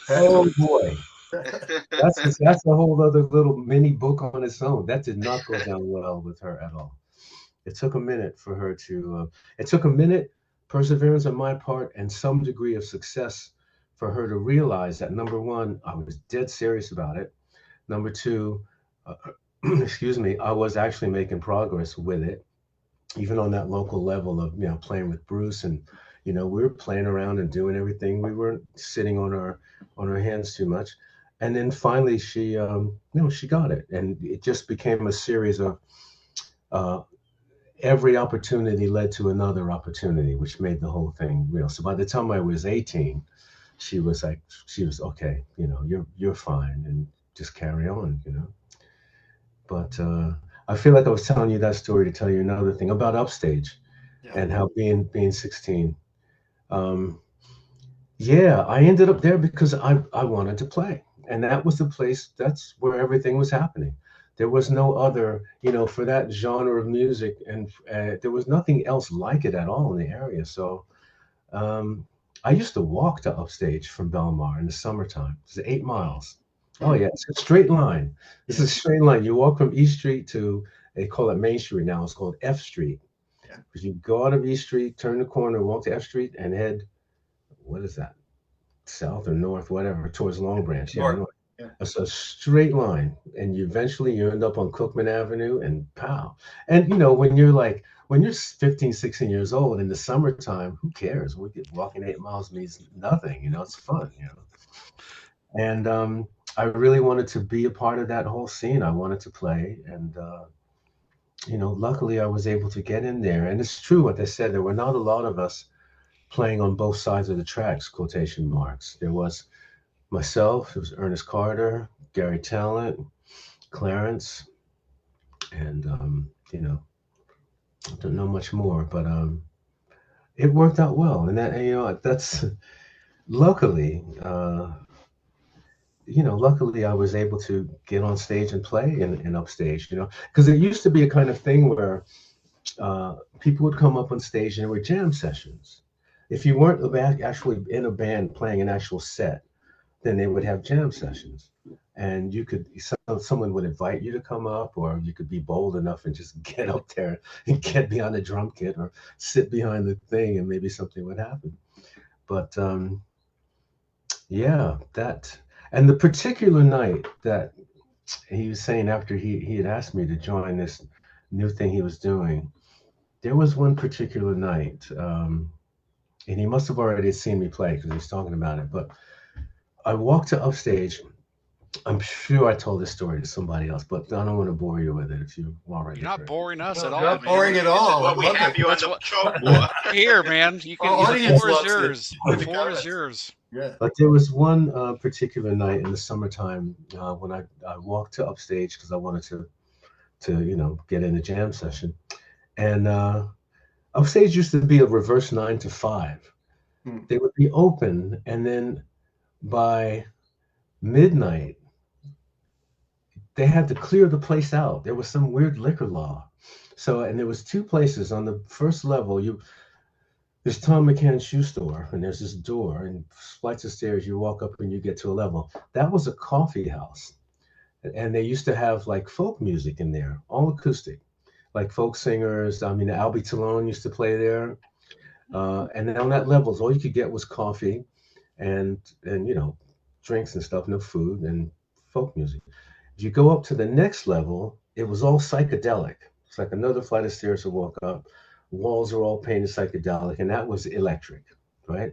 Oh boy, that's a whole other little mini book on its own. That did not go down well with her at all. It took a minute for her to. It took a minute, perseverance on my part, and some degree of success for her to realize that number one, I was dead serious about it. Number two, uh, excuse me, I was actually making progress with it, even on that local level of playing with Bruce, and we were playing around and doing everything. We weren't sitting on our hands too much. And then finally, she got it, and it just became a series of uh, every opportunity led to another opportunity, which made the whole thing real. So by the time I was 18, she was okay. You're fine, and just carry on. But I feel like I was telling you that story to tell you another thing about Upstage and how being 16. Yeah, I ended up there because I wanted to play. And that was the place, that's where everything was happening. There was no other, for that genre of music, and there was nothing else like it at all in the area. So I used to walk to Upstage from Belmar in the summertime. It was 8 miles. Oh yeah, it's a straight line. This Yeah. is a straight line. You walk from East Street to, they call it Main Street now. It's called F Street. Yeah. Because you go out of East Street, turn the corner, walk to F Street, and head, what is that? South or north, whatever, towards Long Branch. Yeah, North. north. Yeah. It's a straight line, and you end up on Cookman Avenue, and pow. And when you're 15, 16 years old in the summertime, who cares? Walking 8 miles means nothing. It's fun. And I really wanted to be a part of that whole scene. I wanted to play, and luckily I was able to get in there. And it's true what they said. There were not a lot of us playing on both sides of the tracks, quotation marks. There was myself, it was Ernest Carter, Gary Talent, Clarence, and I don't know much more, but it worked out well. That's luckily, luckily I was able to get on stage and play in Upstage, because it used to be a kind of thing where people would come up on stage and there were jam sessions. If you weren't actually in a band playing an actual set, then they would have jam sessions. And someone would invite you to come up, or you could be bold enough and just get up there and get behind the drum kit or sit behind the thing, and maybe something would happen. But yeah, and the particular night that he was saying, after he had asked me to join this new thing he was doing, there was one particular night, and he must have already seen me play because he was talking about it. But I walked to Upstage. I'm sure I told this story to somebody else, but I don't want to bore you with it if you already You're not heard it. boring us No, at all, not man. boring at This is all. what I we love have it. you on That's the what show Yeah. for. here, man. You Our can. The audience floor is loves it. yours. In The the floor is comments. yours. Yeah. But there was one particular night in the summertime when I walked to Upstage because I wanted to get in a jam session. And Upstage used to be a reverse 9 to 5. Hmm. They would be open, and then by midnight, they had to clear the place out. There was some weird liquor law. So, and there was two places on the first level. There's Tom McCann's shoe store, and there's this door and flights of stairs. You walk up and you get to a level. That was a coffee house, and they used to have like folk music in there, all acoustic, like folk singers. I mean, Albie Talone used to play there, and then on that levels, all you could get was coffee, and drinks and stuff, no food and folk music. If you go up to the next level, it was all psychedelic. It's like another flight of stairs to walk up. Walls are all painted psychedelic, and that was electric, right?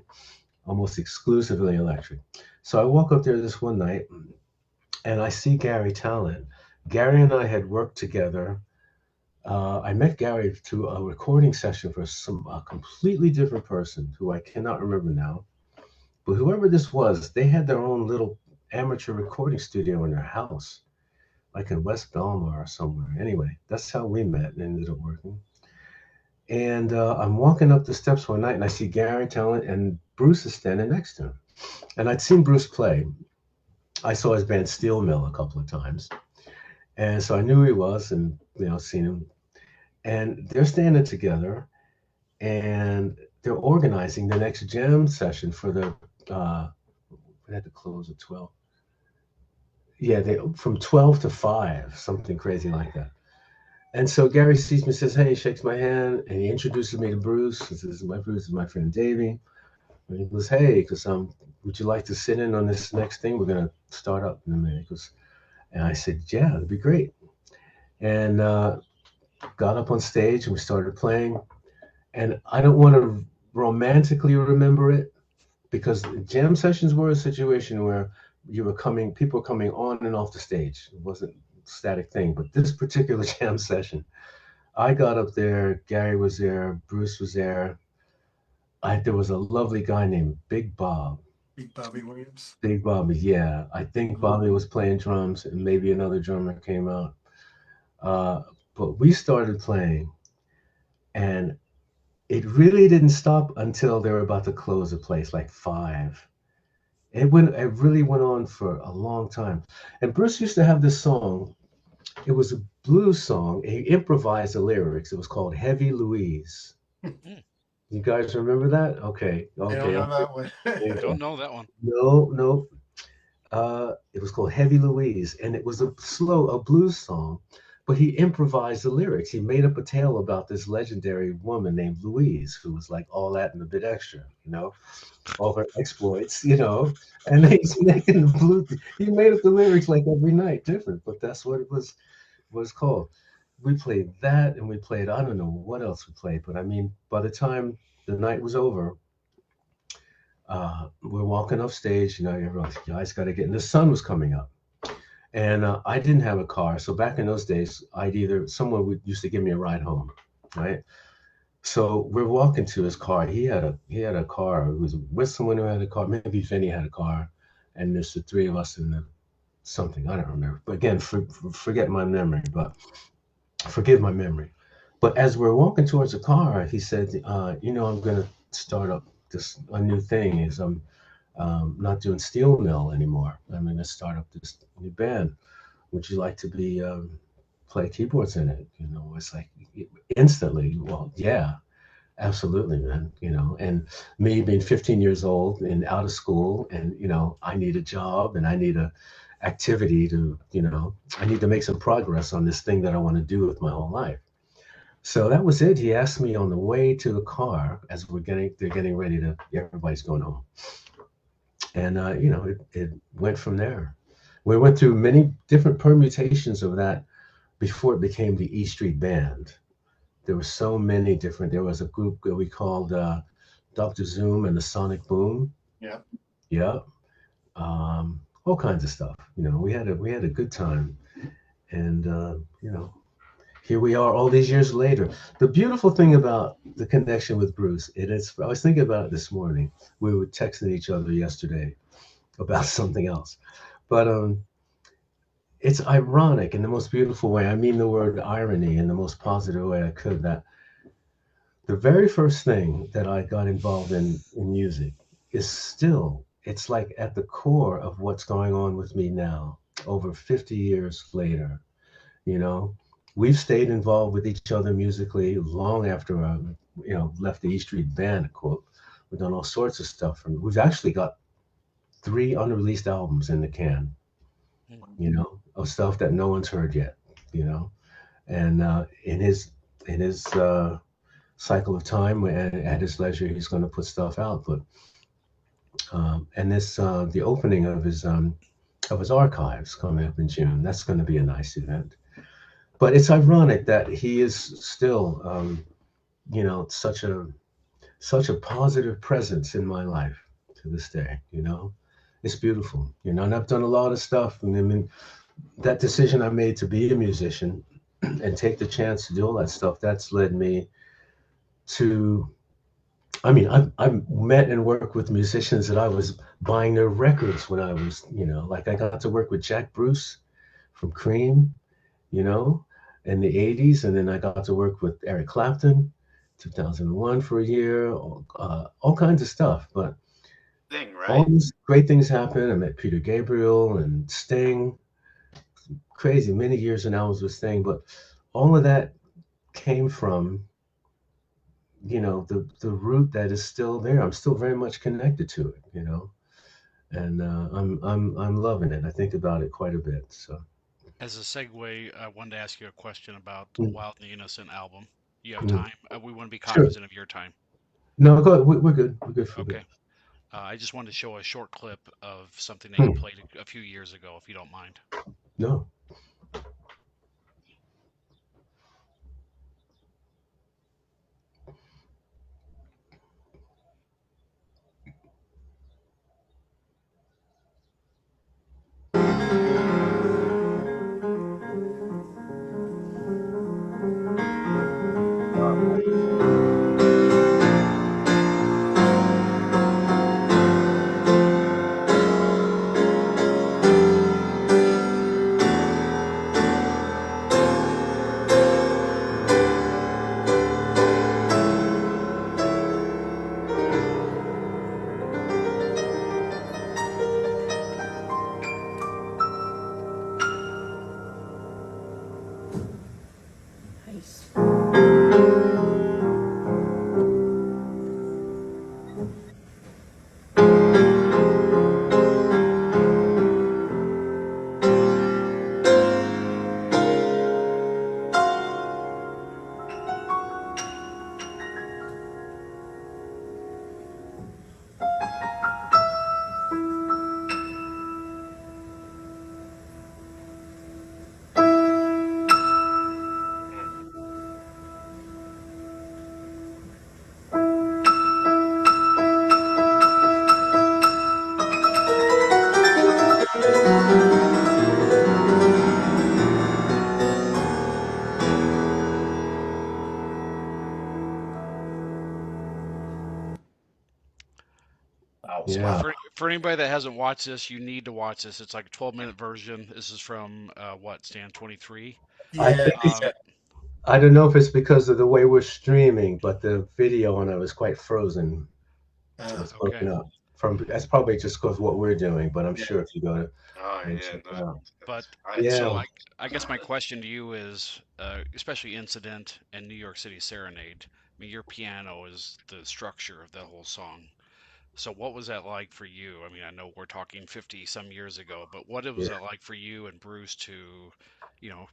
Almost exclusively electric. So I walk up there this one night, and I see Gary Talent. Gary and I had worked together. I met Gary to a recording session for a completely different person who I cannot remember now. But whoever this was, they had their own little amateur recording studio in their house, like in West Belmar or somewhere. Anyway, that's how we met and ended up working. And I'm walking up the steps one night, and I see Gary Talent, and Bruce is standing next to him. And I'd seen Bruce play. I saw his band Steel Mill a couple of times, and so I knew who he was, and seen him. And they're standing together, and they're organizing the next jam session for the. We had to close at 12. Yeah, they from 12 to 5, something crazy like that. And so Gary sees me, says, "Hey," shakes my hand, and he introduces me to Bruce. He says, "This is my Bruce, this is my friend Davey." And he goes, "Hey, because would you like to sit in on this next thing? We're gonna start up in a minute." He goes, and I said, "Yeah, it'd be great." And got up on stage and we started playing. And I don't want to romantically remember it because jam sessions were a situation where people were coming on and off the stage. It wasn't a static thing. But this particular jam session, I got up there, Gary was there, Bruce was there. There was a lovely guy named Big Bob. Big Bobby Williams. Big Bobby, yeah. I think Bobby was playing drums and maybe another drummer came out. But we started playing, and it really didn't stop until they were about to close the place, like 5. It really went on for a long time. And Bruce used to have this song. It was a blues song. He improvised the lyrics. It was called Heavy Louise. You guys remember that? Okay. I don't know that one. Don't know that one. No. It was called Heavy Louise, and it was a blues song, but he improvised the lyrics. He made up a tale about this legendary woman named Louise, who was like all that and a bit extra, all her exploits, and he's making the blues. He made up the lyrics like every night, different, but that's what it's called. We played that, and we played, I don't know what else we played, but I mean, by the time the night was over, we're walking off stage, everyone's, you guys got to get, and the sun was coming up. And I didn't have a car. So back in those days, someone used to give me a ride home, right? So we're walking to his car. He had a car. It was with someone who had a car. Maybe Vinny had a car. And there's the three of us in something. I don't remember. But again, forget my memory, but forgive my memory. But as we're walking towards the car, he said, I'm going to start up a new thing. I'm not doing steel mill anymore. I'm going to start up this new band. Would you like to play keyboards in it? It's like instantly, well, yeah, absolutely, man. And me being 15 years old and out of school, and I need a job and I need a activity I need to make some progress on this thing that I want to do with my whole life. So that was it. He asked me on the way to the car as they're getting ready everybody's going home. And, it went from there. We went through many different permutations of that before it became the E Street Band. There were so many different, there was a group that we called Dr. Zoom and the Sonic Boom. Yeah. Yeah. All kinds of stuff. We had a good time. And, here we are all these years later. The beautiful thing about the connection with Bruce, I was thinking about it this morning. We were texting each other yesterday about something else. But it's ironic in the most beautiful way. I mean the word irony in the most positive way I could, that the very first thing that I got involved in music it's like at the core of what's going on with me now, over 50 years later. We've stayed involved with each other musically long after I, left the E Street Band. Quote, we've done all sorts of stuff, and we've actually got 3 unreleased albums in the can. Of stuff that no one's heard yet. And in his cycle of time, at his leisure, he's going to put stuff out. But and this the opening of his archives coming up in June. That's going to be a nice event. But it's ironic that he is still, such a positive presence in my life to this day. It's beautiful. And I've done a lot of stuff. And I mean, that decision I made to be a musician and take the chance to do all that stuff, that's led me to. I mean, I've met and worked with musicians that I was buying their records when I was, like I got to work with Jack Bruce from Cream, in the 80s. And then I got to work with Eric Clapton, 2001 for a year, all kinds of stuff. But all these great things happened. I met Peter Gabriel and Sting, crazy, many years and hours with Sting. But all of that came from, the root that is still there. I'm still very much connected to it, and I'm loving it. I think about it quite a bit. So. As a segue, I wanted to ask you a question about the Wild and the Innocent album. You have time? We want to be cognizant of your time. No, go ahead. We're good. We're good for okay. I just wanted to show a short clip of something that you played a few years ago, if you don't mind. No. Yeah. For anybody that hasn't watched this, you need to watch this. It's like a 12-minute version. This is from what, Stan 23? I Yeah, think it's, yeah. I don't know if it's because of the way we're streaming, but the video on it was quite frozen. It's Okay. broken up. That's probably just because what we're doing, but I'm Yeah. sure if you go to Oh and yeah, check it no, out. But so Yeah. I guess my question to you is, especially Incident and New York City Serenade. I mean, your piano is the structure of the whole song. So what was that like for you? I mean, I know we're talking 50 some years ago, but what was Yeah. it like for you and Bruce to, you know,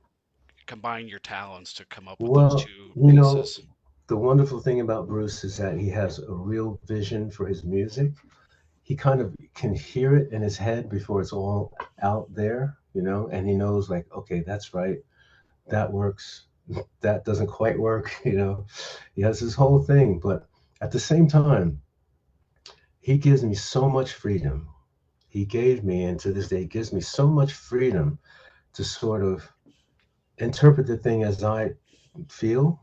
combine your talents to come up with those Well, two you know, pieces? the wonderful thing about Bruce is that he has a real vision for his music. He kind of can hear it in his head before it's all out there, and he knows like, okay, that's right, that works, that doesn't quite work, He has his whole thing, but at the same time, he gives me so much freedom. He gave me, and to this day, gives me so much freedom to sort of interpret the thing as I feel.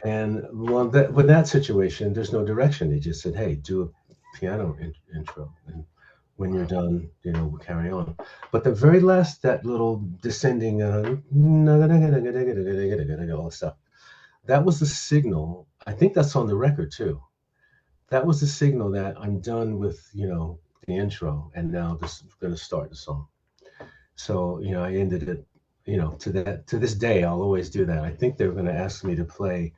And well, with that situation, there's no direction. He just said, "Hey, do a piano intro, and when you're wow. done, we'll carry on." But the very last, that little descending, all that stuff, that was the signal. I think that's on the record too. That was the signal that I'm done with, the intro, and now this is going to start the song. So, I ended it, to this day, I'll always do that. I think they were going to ask me to play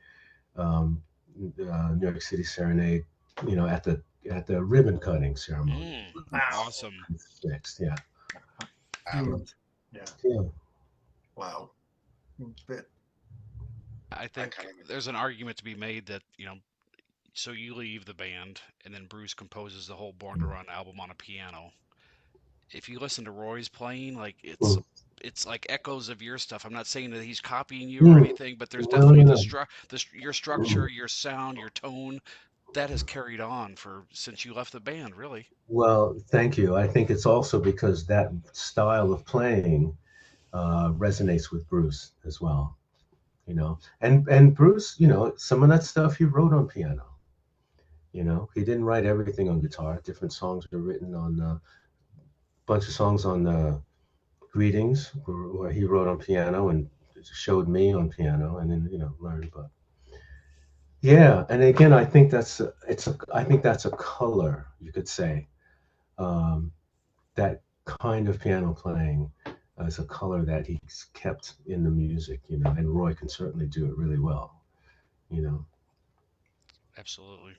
um, New York City Serenade, at the ribbon cutting ceremony. Mm, Wow. awesome. Next, yeah, Huge. Yeah. yeah, Wow. But I I think kind of there's an argument to be made that, so you leave the band and then Bruce composes the whole Born to Run album on a piano. If you listen to Roy's playing, like mm, it's like echoes of your stuff. I'm not saying that he's copying you or mm, anything, but there's no, no, definitely no. your structure, your sound, your tone that has carried on for since you left the band, really. Well, thank you. I think it's also because that style of playing resonates with Bruce as well. And Bruce, some of that stuff he wrote on piano. He didn't write everything on guitar. Different songs were written on a bunch of songs on Greetings, where he wrote on piano and showed me on piano, and then learned. But yeah, and again, I think I think that's a color, you could say. Um, that kind of piano playing is a color that he's kept in the music, and Roy can certainly do it really well, you know. Absolutely.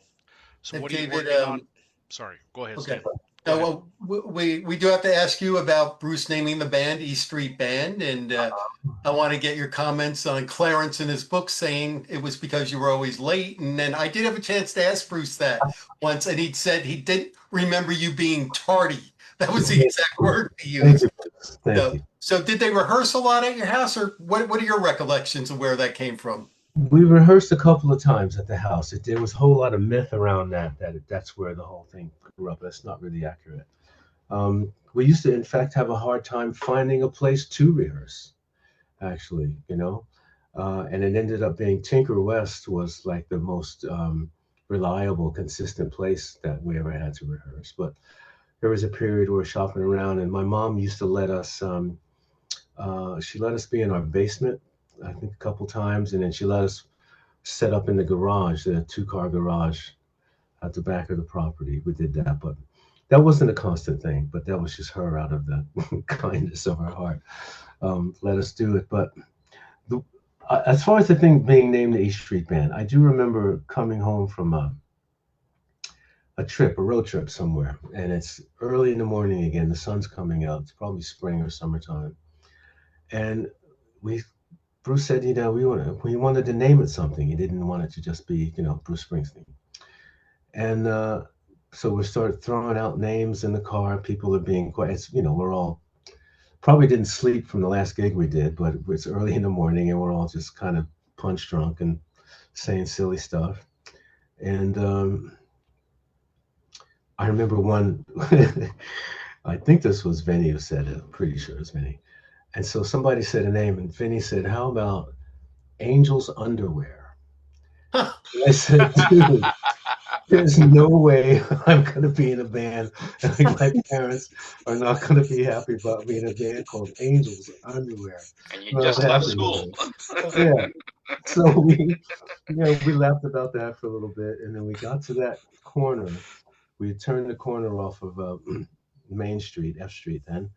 So and what are you David, working on? Sorry, go ahead, okay. Stan. Go Now, ahead. well, we do have to ask you about Bruce naming the band East Street Band, and I want to get your comments on Clarence in his book saying it was because you were always late. And then I did have a chance to ask Bruce that once, and he said he didn't remember you being tardy. That was the exact word he Thank used. you. Thank you. So did they rehearse a lot at your house, or what are your recollections of where that came from? We rehearsed a couple of times at the house. There was a whole lot of myth around that's where the whole thing grew up. That's not really accurate. We used to, in fact, have a hard time finding a place to rehearse, actually, and it ended up being Tinker West was like the most reliable, consistent place that we ever had to rehearse. But there was a period where shopping around, and my mom used to let us. She let us be in our basement, I think, a couple times, and then she let us set up in the garage, the two-car garage at the back of the property. We did that, but that wasn't a constant thing. But that was just her, out of the kindness of her heart, let us do it. But the, as far as the thing being named the East Street Band, I do remember coming home from a road trip somewhere, and it's early in the morning again. The sun's coming out. It's probably spring or summertime, and we Bruce said, we wanted to name it something. He didn't want it to just be, Bruce Springsteen. And so we started throwing out names in the car. People are being quite, we're all probably didn't sleep from the last gig we did, but it's early in the morning and we're all just kind of punch drunk and saying silly stuff. And I remember one, I think this was Vinny who said it. I'm pretty sure it was Vinny. And so somebody said a name, and Vinny said, "How about Angel's Underwear?" Huh. And I said, "Dude, There's no way I'm gonna be in a band, and like my parents are not gonna be happy about me in a band called Angels Underwear. And you Not just left happening. school. Yeah. So we laughed about that for a little bit, and then we got to that corner. We turned the corner off of Main Street, F Street then,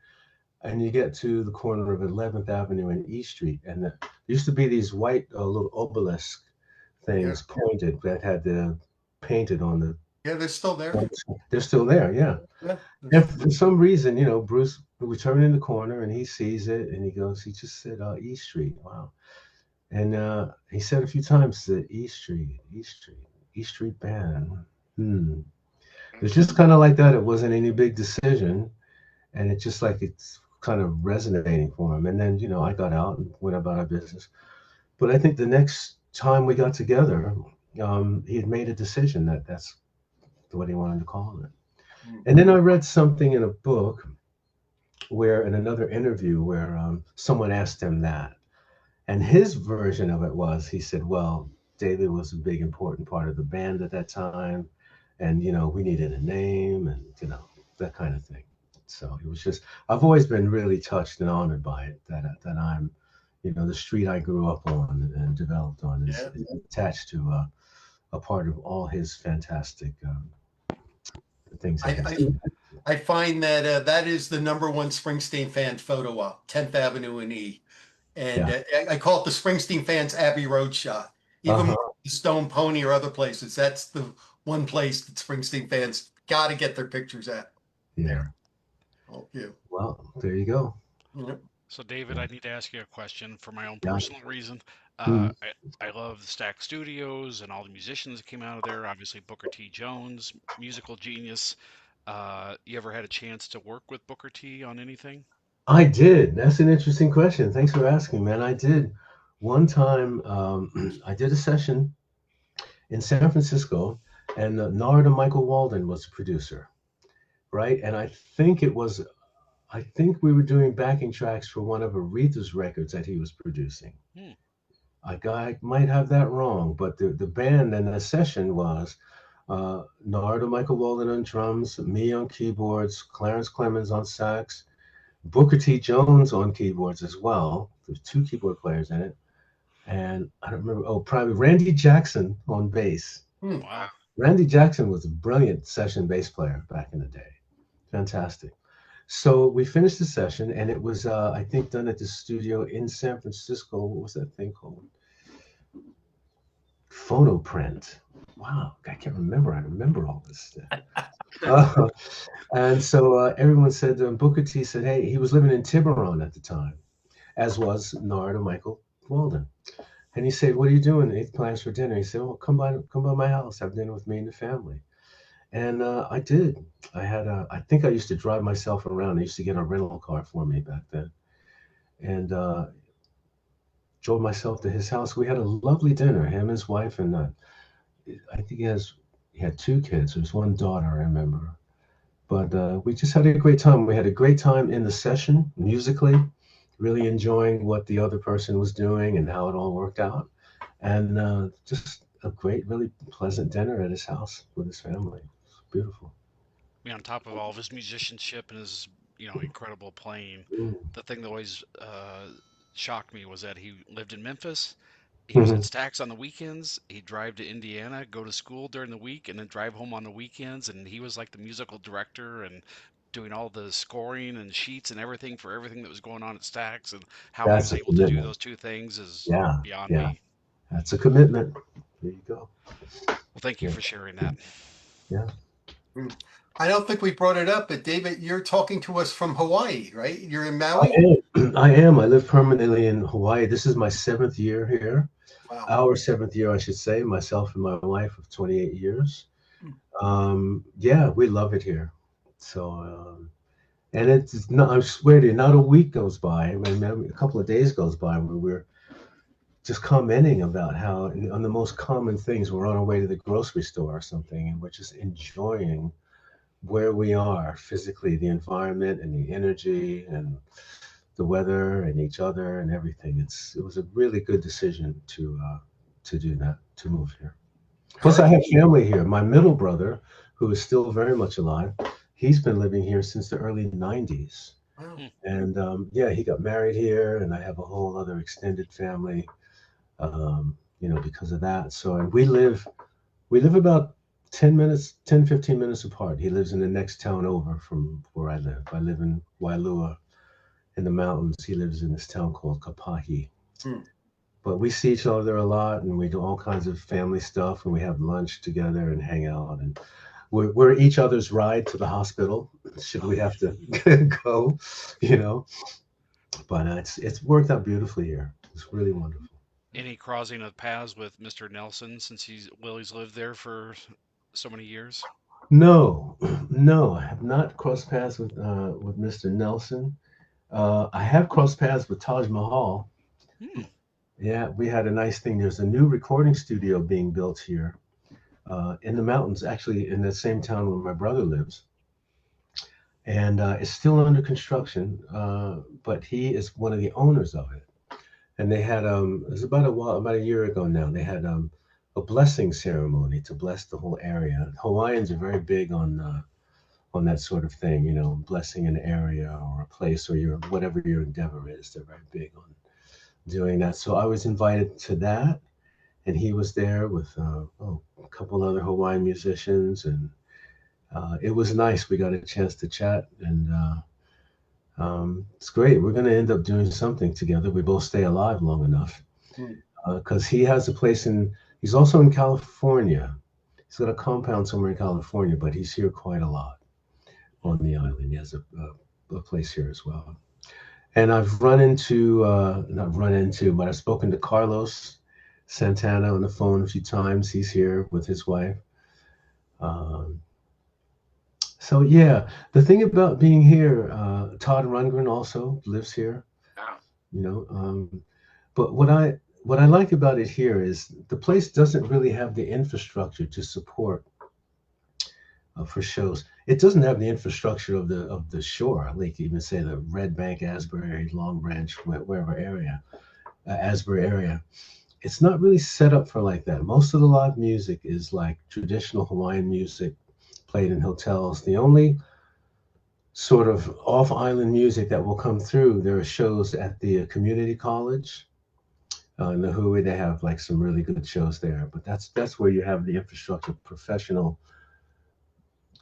and you get to the corner of 11th Avenue and E Street, and there used to be these white little obelisk Yeah. things pointed that had the painted on the. Yeah, they're still there. They're still there, yeah. Yeah. And for some reason, Bruce, we turn in the corner and he sees it and he goes, he just said E Street, wow. And he said a few times the E Street, E Street, E Street Band. It's just kind of like that. It wasn't any big decision, and it's just like it's kind of resonating for him. And then I got out and went about our business. But I think the next time we got together, he had made a decision that that's what he wanted to call it. And then I read something in a book where, in another interview, where someone asked him that. And his version of it was, he said, well, David was a big, important part of the band at that time. And, we needed a name and, that kind of thing. So it was just, I've always been really touched and honored by it, that I'm, the street I grew up on and developed on is attached to a part of all his fantastic things. I find that that is the #1 Springsteen fan photo op, 10th Avenue and E. And I call it the Springsteen fans Abbey Road shot. Even the Stone Pony or other places, that's the one place that Springsteen fans got to get their pictures at. Yeah. Oh, yeah. Well, there you go. So, David, I need to ask you a question for my own personal reason. I love the Stack Studios and all the musicians that came out of there. Obviously, Booker T. Jones, musical genius. You ever had a chance to work with Booker T on anything? I did. That's an interesting question. Thanks for asking, man. I did. One time, I did a session in San Francisco, and Narada Michael Walden was the producer, right? And I think we were doing backing tracks for one of Aretha's records that he was producing. I might have that wrong, but the band and the session was Narada Michael Walden on drums, me on keyboards, Clarence Clemens on sax, Booker T. Jones on keyboards as well. There's 2 keyboard players in it. And I don't remember, probably Randy Jackson on bass. Wow. Randy Jackson was a brilliant session bass player back in the day. Fantastic. So we finished the session, and it was, I think, done at the studio in San Francisco. What was that thing called? Phonoprint. Wow, I can't remember. I remember all this stuff. And so everyone said, Booker T said, hey, he was living in Tiburon at the time, as was Narada Michael Walden. And he said, what are you doing? He had plans for dinner. He said, well, come by my house, have dinner with me and the family. And I did. I think I used to drive myself around. I used to get a rental car for me back then. And drove myself to his house. We had a lovely dinner, him, his wife, and I think he had 2 kids. There's 1 daughter, I remember. But we just had a great time. We had a great time in the session, musically, really enjoying what the other person was doing and how it all worked out. And just a great, really pleasant dinner at his house with his family. It's beautiful. I mean, on top of all of his musicianship and his, incredible playing, the thing that always shocked me was that he lived in Memphis. He was at Stax on the weekends. He'd drive to Indiana, go to school during the week, and then drive home on the weekends. And he was like the musical director and doing all the scoring and sheets and everything for everything that was going on at Stax. And how he was able to do those 2 things is beyond me. That's a commitment. There you go. Well, thank you for sharing that. Yeah. I don't think we brought it up, but David, you're talking to us from Hawaii, right? You're in Maui? I am. I live permanently in Hawaii. This is my 7th year here. Wow. Our 7th year, I should say, myself and my wife of 28 years. Yeah, we love it here. So, and it's not, I swear to you, not a week goes by. I mean, a couple of days goes by where we're just commenting about how on the most common things, we're on our way to the grocery store or something, and we're just enjoying where we are physically, the environment and the energy and the weather and each other and everything. It was a really good decision to do that, to move here. Plus, I have family here. My middle brother, who is still very much alive, he's been living here since the early 90s. Wow. And yeah, he got married here, and I have a whole other extended family, because of that. So, and we live about 15 minutes apart. He lives in the next town over from where I live. I live in Wailua in the mountains. He lives in this town called Kapahi. Hmm. But we see each other a lot, and we do all kinds of family stuff, and we have lunch together and hang out, and we're each other's ride to the hospital should we have to go, you know. But it's worked out beautifully here. It's really wonderful. Any crossing of paths with Mr. Nelson since Willie's lived there for so many years? No, no, I have not crossed paths with Mr. Nelson. I have crossed paths with Taj Mahal. Hmm. Yeah, we had a nice thing. There's a new recording studio being built here in the mountains, actually in the same town where my brother lives. And it's still under construction, but he is one of the owners of it. And they had it was about a year ago now. They had a blessing ceremony to bless the whole area. Hawaiians are very big on that sort of thing, blessing an area or a place or whatever your endeavor is. They're very big on doing that. So I was invited to that, and he was there with a couple other Hawaiian musicians, and it was nice. We got a chance to chat, and it's great. We're going to end up doing something together. We both stay alive long enough, because he has a place he's also in California. He's got a compound somewhere in California, but he's here quite a lot on the island. He has a place here as well. And I've not run into, but I've spoken to Carlos Santana on the phone a few times. He's here with his wife. So yeah, the thing about being here, Todd Rundgren also lives here. But what I like about it here is the place doesn't really have the infrastructure to support for shows. It doesn't have the infrastructure of the shore, like even say the Red Bank, Asbury, Long Branch, wherever area, Asbury area. It's not really set up for like that. Most of the live music is like traditional Hawaiian music played in hotels. The only sort of off-island music that will come through, there are shows at the community college in the Howie. They have like some really good shows there, but that's where you have the infrastructure, professional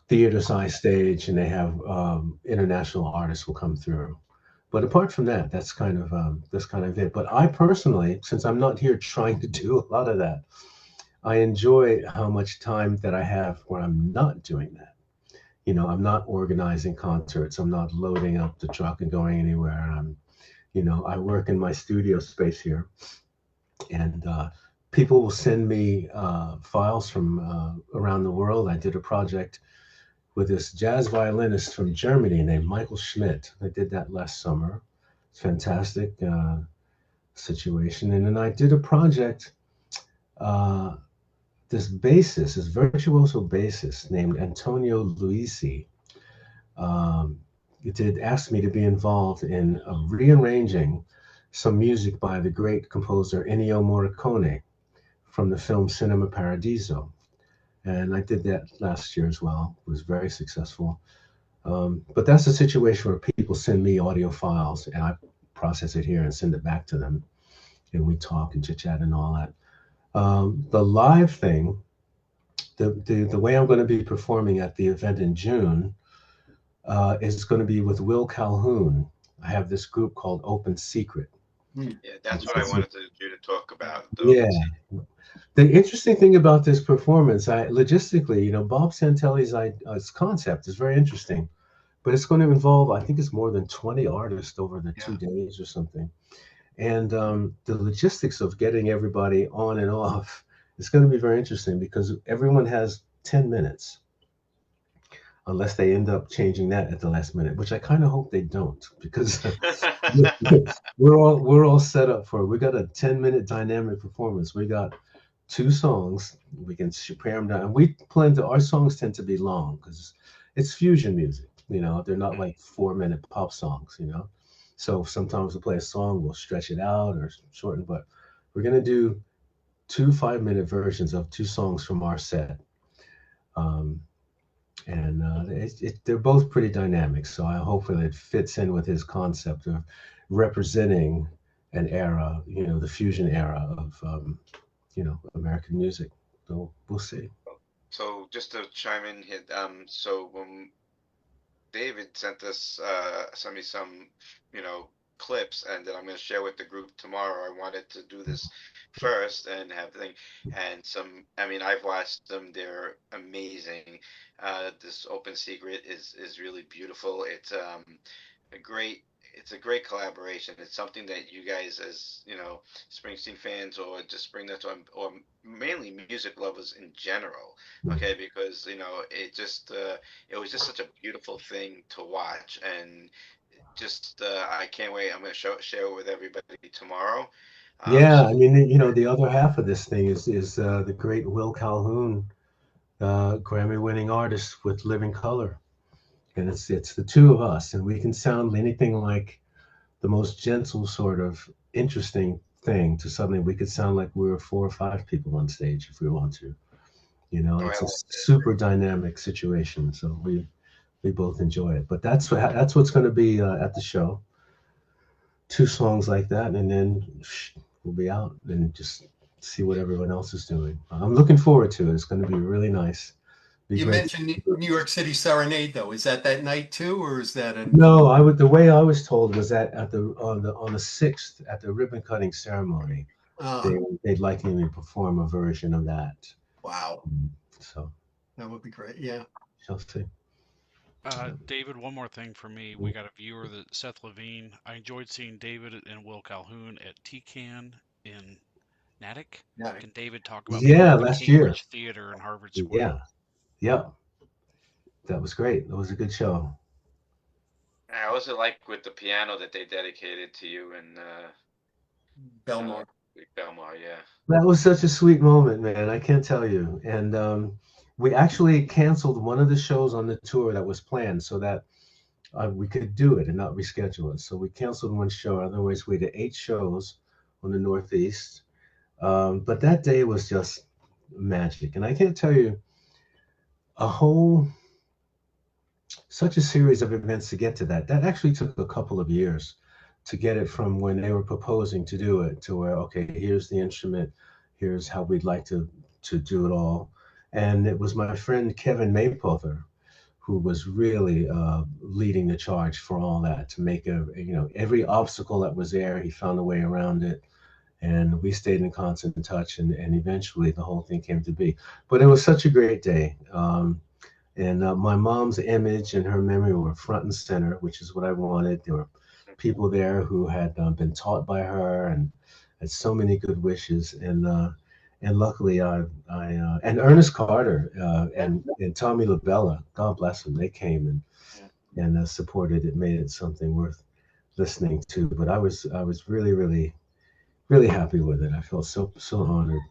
theater size stage, and they have international artists will come through. But apart from that, that's kind of it. But I personally, since I'm not here trying to do a lot of that, I enjoy how much time that I have where I'm not doing that. I'm not organizing concerts. I'm not loading up the truck and going anywhere. I work in my studio space here, and people will send me files from around the world. I did a project with this jazz violinist from Germany named Michael Schmidt. I did that last summer. It's fantastic situation. And then I did a project, this virtuoso bassist named Antonio Luisi. Asked me to be involved in rearranging some music by the great composer Ennio Morricone from the film Cinema Paradiso. And I did that last year as well. It was very successful. But that's a situation where people send me audio files, and I process it here and send it back to them. And we talk and chit-chat and all that. The live thing, the way I'm going to be performing at the event in June is going to be with Will Calhoun. I have this group called Open Secret. Yeah, that's what I wanted you to talk about. Yeah. The interesting thing about this performance, logistically, Bob Santelli's concept is very interesting, but it's going to involve, I think it's more than 20 artists over the 2 days or something. And the logistics of getting everybody on and off is going to be very interesting because everyone has 10 minutes, unless they end up changing that at the last minute, which I kind of hope they don't, because we're all set up for it. We got a 10-minute dynamic performance. We got 2 songs. We can pare them down. And our songs tend to be long because it's fusion music. They're not like 4-minute pop songs. So sometimes we'll play a song, we'll stretch it out or shorten. But we're gonna do two 5-minute versions of two songs from our set. Um, and they're both pretty dynamic. So I hopefully it fits in with his concept of representing an era, the fusion era of, American music. So we'll see. So just to chime in here, so when David sent us sent me some, clips, and that I'm going to share with the group tomorrow. I wanted to do this first and have thing, and some. I mean, I've watched them; they're amazing. This Open Secret is really beautiful. It's a great. It's a great collaboration. It's something that you guys, as Springsteen fans, or just spring that on, or mainly music lovers in general, okay? Because it was just such a beautiful thing to watch, and just I can't wait. I'm going to share it with everybody tomorrow. Yeah, So I mean, the other half of this thing is the great Will Calhoun, Grammy-winning artist with Living Color, and it's the two of us, and we can sound anything like the most gentle sort of interesting thing to suddenly we could sound like we were 4 or 5 people on stage if we want to. I It's a love super dynamic situation, so we both enjoy it. But that's what's going to be at the show. Two songs like that, and then we'll be out and just see what everyone else is doing. I'm looking forward to it. It's going to be really nice. Be You great. mentioned New York City Serenade, though. Is that night too, or is that a No, the way I was told was that on the 6th at the ribbon cutting ceremony, they'd like me to perform a version of that. Wow, So that would be great. Yeah. shall see. David, one more thing for me. We got a viewer, that Seth Levine. I enjoyed seeing David and Will Calhoun at TCAN in Natick. Yeah. Can David talk about Yeah, the last year. Cambridge Theater in Harvard Square? Yeah, yep. That was great. That was a good show. How was it like with the piano that they dedicated to you and Belmar? Belmar, yeah. That was such a sweet moment, man. I can't tell you. And we actually canceled one of the shows on the tour that was planned so that we could do it and not reschedule it. So we canceled one show. Otherwise, we did 8 shows on the Northeast. But that day was just magic. And I can't tell you such a series of events to get to that. That actually took a couple of years to get it from when they were proposing to do it to where, okay, here's the instrument, here's how we'd like to do it all. And it was my friend Kevin Maypother who was really leading the charge for all that to make every obstacle that was there, he found a way around it. And we stayed in constant touch, and eventually the whole thing came to be. But it was such a great day. And my mom's image and her memory were front and center, which is what I wanted. There were people there who had been taught by her and had so many good wishes. And luckily, and Ernest Carter and Tommy LaBella, God bless them, they came and supported it, made it something worth listening to. But I was really, really, really happy with it. I felt so honored.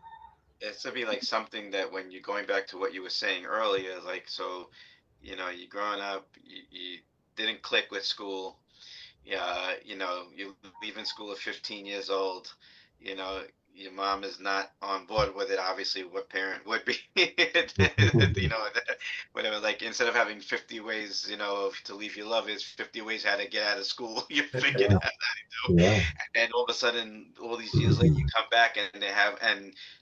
It's to be like something that when you're going back to what you were saying earlier, like, so, you're growing up, you didn't click with school. Yeah, you leaving school at 15 years old, your mom is not on board with it. Obviously, what parent would be? Whatever. Like, instead of having 50 ways, to leave your love, is 50 ways how to get out of school. You figured out how to do. Yeah. And then all of a sudden, all these years later, you come back and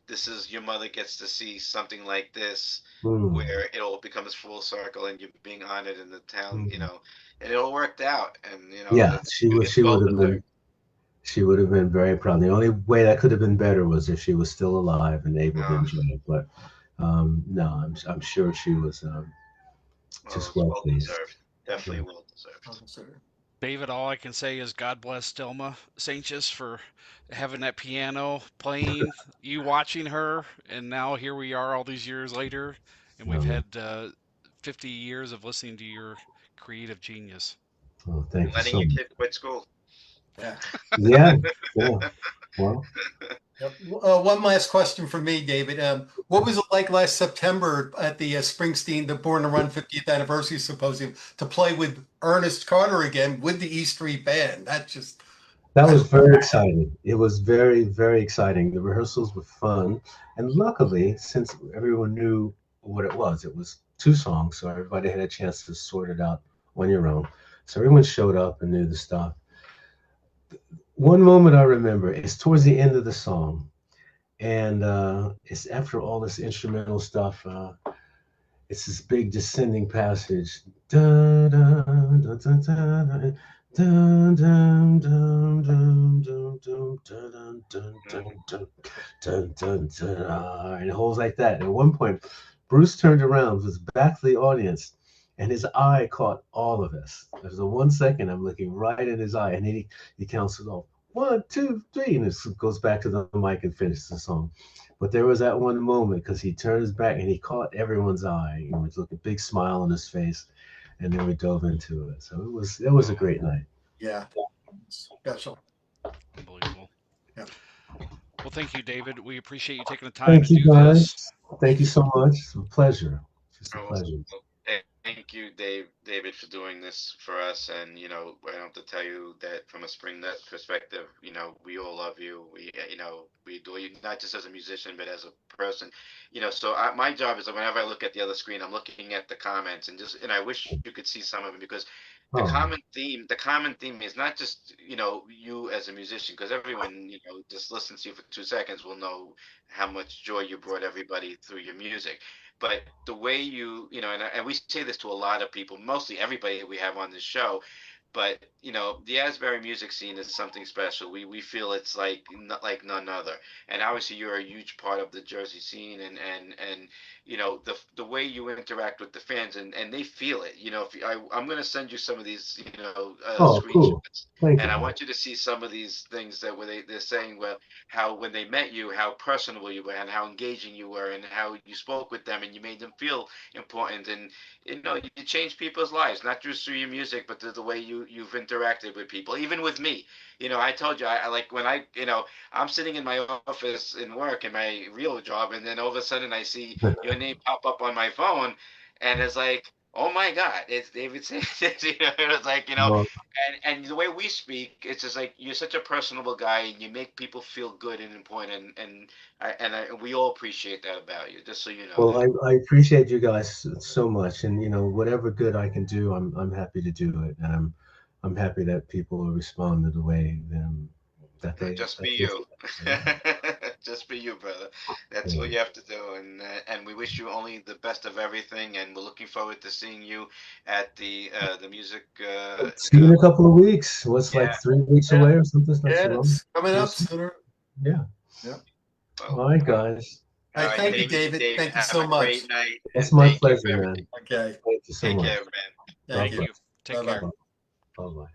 this is your mother gets to see something like this, where it all becomes full circle and you're being honored in the town, and it all worked out. And Yeah, she would have been very proud. The only way that could have been better was if she was still alive and able to enjoy it. But no, I'm sure she was just well pleased. Deserved. Definitely well deserved. David, all I can say is God bless Stelma Sancious for having that piano playing, you watching her, and now here we are all these years later, and we've had 50 years of listening to your creative genius. Oh, thank you letting so your much. kid quit school. Yeah. Well, one last question for me, David. What was it like last September at the Springsteen, the Born to Run 50th Anniversary Symposium to play with Ernest Carter again with the E Street Band? That just That was very exciting. It was very, very exciting. The rehearsals were fun. And luckily, since everyone knew what it was two songs, so everybody had a chance to sort it out on your own. So everyone showed up and knew the stuff. One moment I remember is towards the end of the song, and it's after all this instrumental stuff. It's this big descending passage. Dun, dun, dun, dun, dun, dun, dun, dun, dun, dun, dun, dun, dun, dun, dun, dun, dun, dun, and it holds like that. And at one point, Bruce turned around, was back to the audience, and his eye caught all of us. There's a 1 second I'm looking right in his eye, and then he counts it off. 1, 2, 3, and it goes back to the mic and finishes the song. But there was that one moment because he turned his back and he caught everyone's eye. He was looking, a big smile on his face, and then we dove into it. So it was a great night. Yeah, special. Unbelievable. Yeah. Well, thank you, David. We appreciate you taking the time Thank to you do guys. this. Thank you so much. It's a pleasure. Just a Oh, pleasure. thank you, David, for doing this for us. And I don't have to tell you that from a Spring Net perspective, we all love you. We adore you not just as a musician, but as a person. So my job is that whenever I look at the other screen, I'm looking at the comments and I wish you could see some of them because Oh, the common theme is not just you as a musician, because everyone just listens to you for 2 seconds will know how much joy you brought everybody through your music. But the way and we say this to a lot of people, mostly everybody we have on this show, but the Asbury music scene is something special. We feel it's like none other. And obviously you're a huge part of the Jersey scene, and the way you interact with the fans, and they feel it. If I'm going to send you some of these oh, cool. screenshots, Thank and I you. want you to see some of these things that where they're saying, well, how when they met you, how personable you were, and how engaging you were, and how you spoke with them, and you made them feel important, and you change people's lives, not just through your music, but through the way you've interacted with people, even with me. I told you, I like when I'm sitting in my office in work in my real job, and then all of a sudden I see your name pop up on my phone, and it's like, oh my God, it's David Sancious. It's like, Well, and the way we speak, it's just like you're such a personable guy, and you make people feel good and important, and we all appreciate that about you. Just so you know well, that. I appreciate you guys so much, and whatever good I can do, I'm happy to do it, and I'm happy that people respond to the way that Just that be they you. yeah. Just be you, brother. That's Yeah. what you have to do, and we wish you only the best of everything. And we're looking forward to seeing you at the music. See you in a couple of weeks. What's like Yeah. 3 weeks Yeah, away or something? It's not so yeah, long. it's coming We'll up see. sooner. Yeah. Yeah. Well, All right, guys. All all right, right. thank you, Thank you, David. David. Thank you Have so a much. great night, That's and my thank you pleasure, for man. everything. Okay, Thank you so Take much. care, man. thank Thank you. Bye-bye. you. Take Bye-bye. care. Bye-bye. Bye-bye.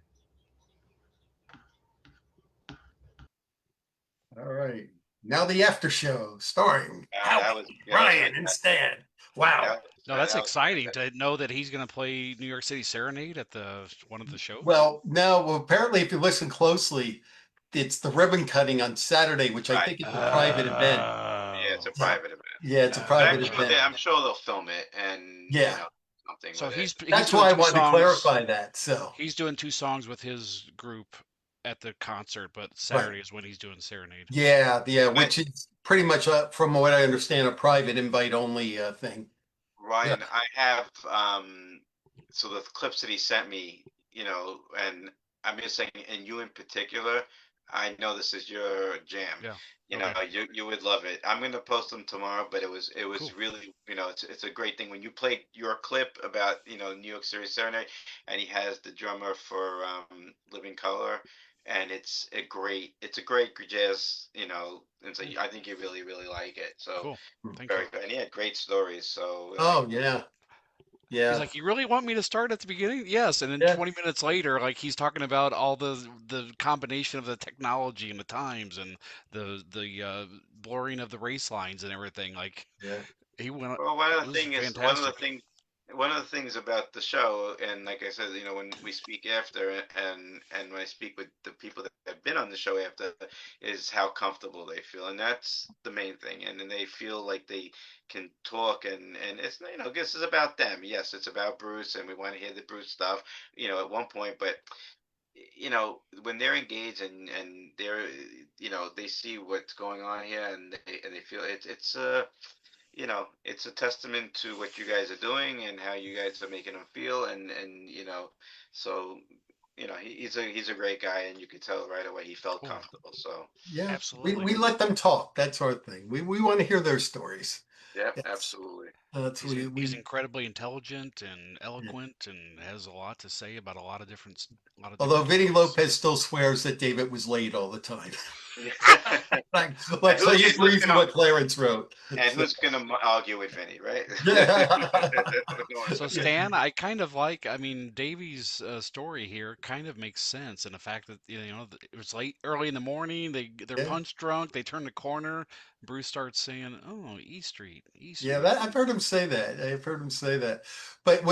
All right. Now the after show starring Howie, That was Ryan, and fantastic. Stan. Wow. No, that's That was exciting fantastic. to know that he's going to play New York City Serenade at the one of the shows. Well, no, well, apparently, if you listen closely, it's the ribbon cutting on Saturday, which I Right. think is a private event. Yeah, it's Oh. a private event. Yeah, it's a But private Oh. event. I'm sure they'll film it and Yeah, something So with it. he's that's doing why I two wanted to songs. clarify that. So, He's doing two songs with his group at the concert, but right. Saturday is when he's doing Serenade. Yeah, But which is pretty much, from what I understand, a private invite only thing. Yeah. Ryan, I have so the clips that he sent me, and I'm just saying, and you in particular, I know this is your jam. Yeah. Okay. You would love it. I'm gonna post them tomorrow, but it Cool. was really, it's a great thing when you play your clip about New York City Serenade, and he has the drummer for Living Color, and it's a great jazz, and so I think you really really like it. So Cool. Thank you. very good, and he had great stories. So Oh, yeah. He's Yeah. like, "You really want me to start at the beginning?" Yes, and then Yeah. 20 minutes later, like he's talking about all the combination of the technology and the times and the blurring of the race lines and everything. Like Yeah. he went. Well, It was fantastic. one of the things about the show, and like I said, when we speak after, and when I speak with the people that have been on the show after, is how comfortable they feel, and that's the main thing. And then they feel like they can talk, and it's this is about them. Yes, it's about Bruce, and we want to hear the Bruce stuff, at one point, but when they're engaged and they're, they see what's going on here, and they feel it's a testament to what you guys are doing and how you guys are making them feel, and so he's a great guy, and you could tell right away he felt Cool. comfortable. So Yeah, Absolutely. we let them talk, that sort of thing. We want to hear their stories. yeah, Yes, absolutely. that's He's we incredibly intelligent and yeah. eloquent and has a lot to say about a lot of Although different Vinny topics. Lopez still swears that David was late all the time. and Like so he and who's agrees with gonna what Clarence wrote. and who's gonna argue with Vinny, right? Yeah. No one- So Stan, I kind of like, I mean, Davy's story here kind of makes sense in the fact that it was late, early in the morning. They're Yeah. punch drunk. They turn the corner. Bruce starts saying, "Oh, E Street, E Yeah, Street." I've heard him say that. I've heard him say that. But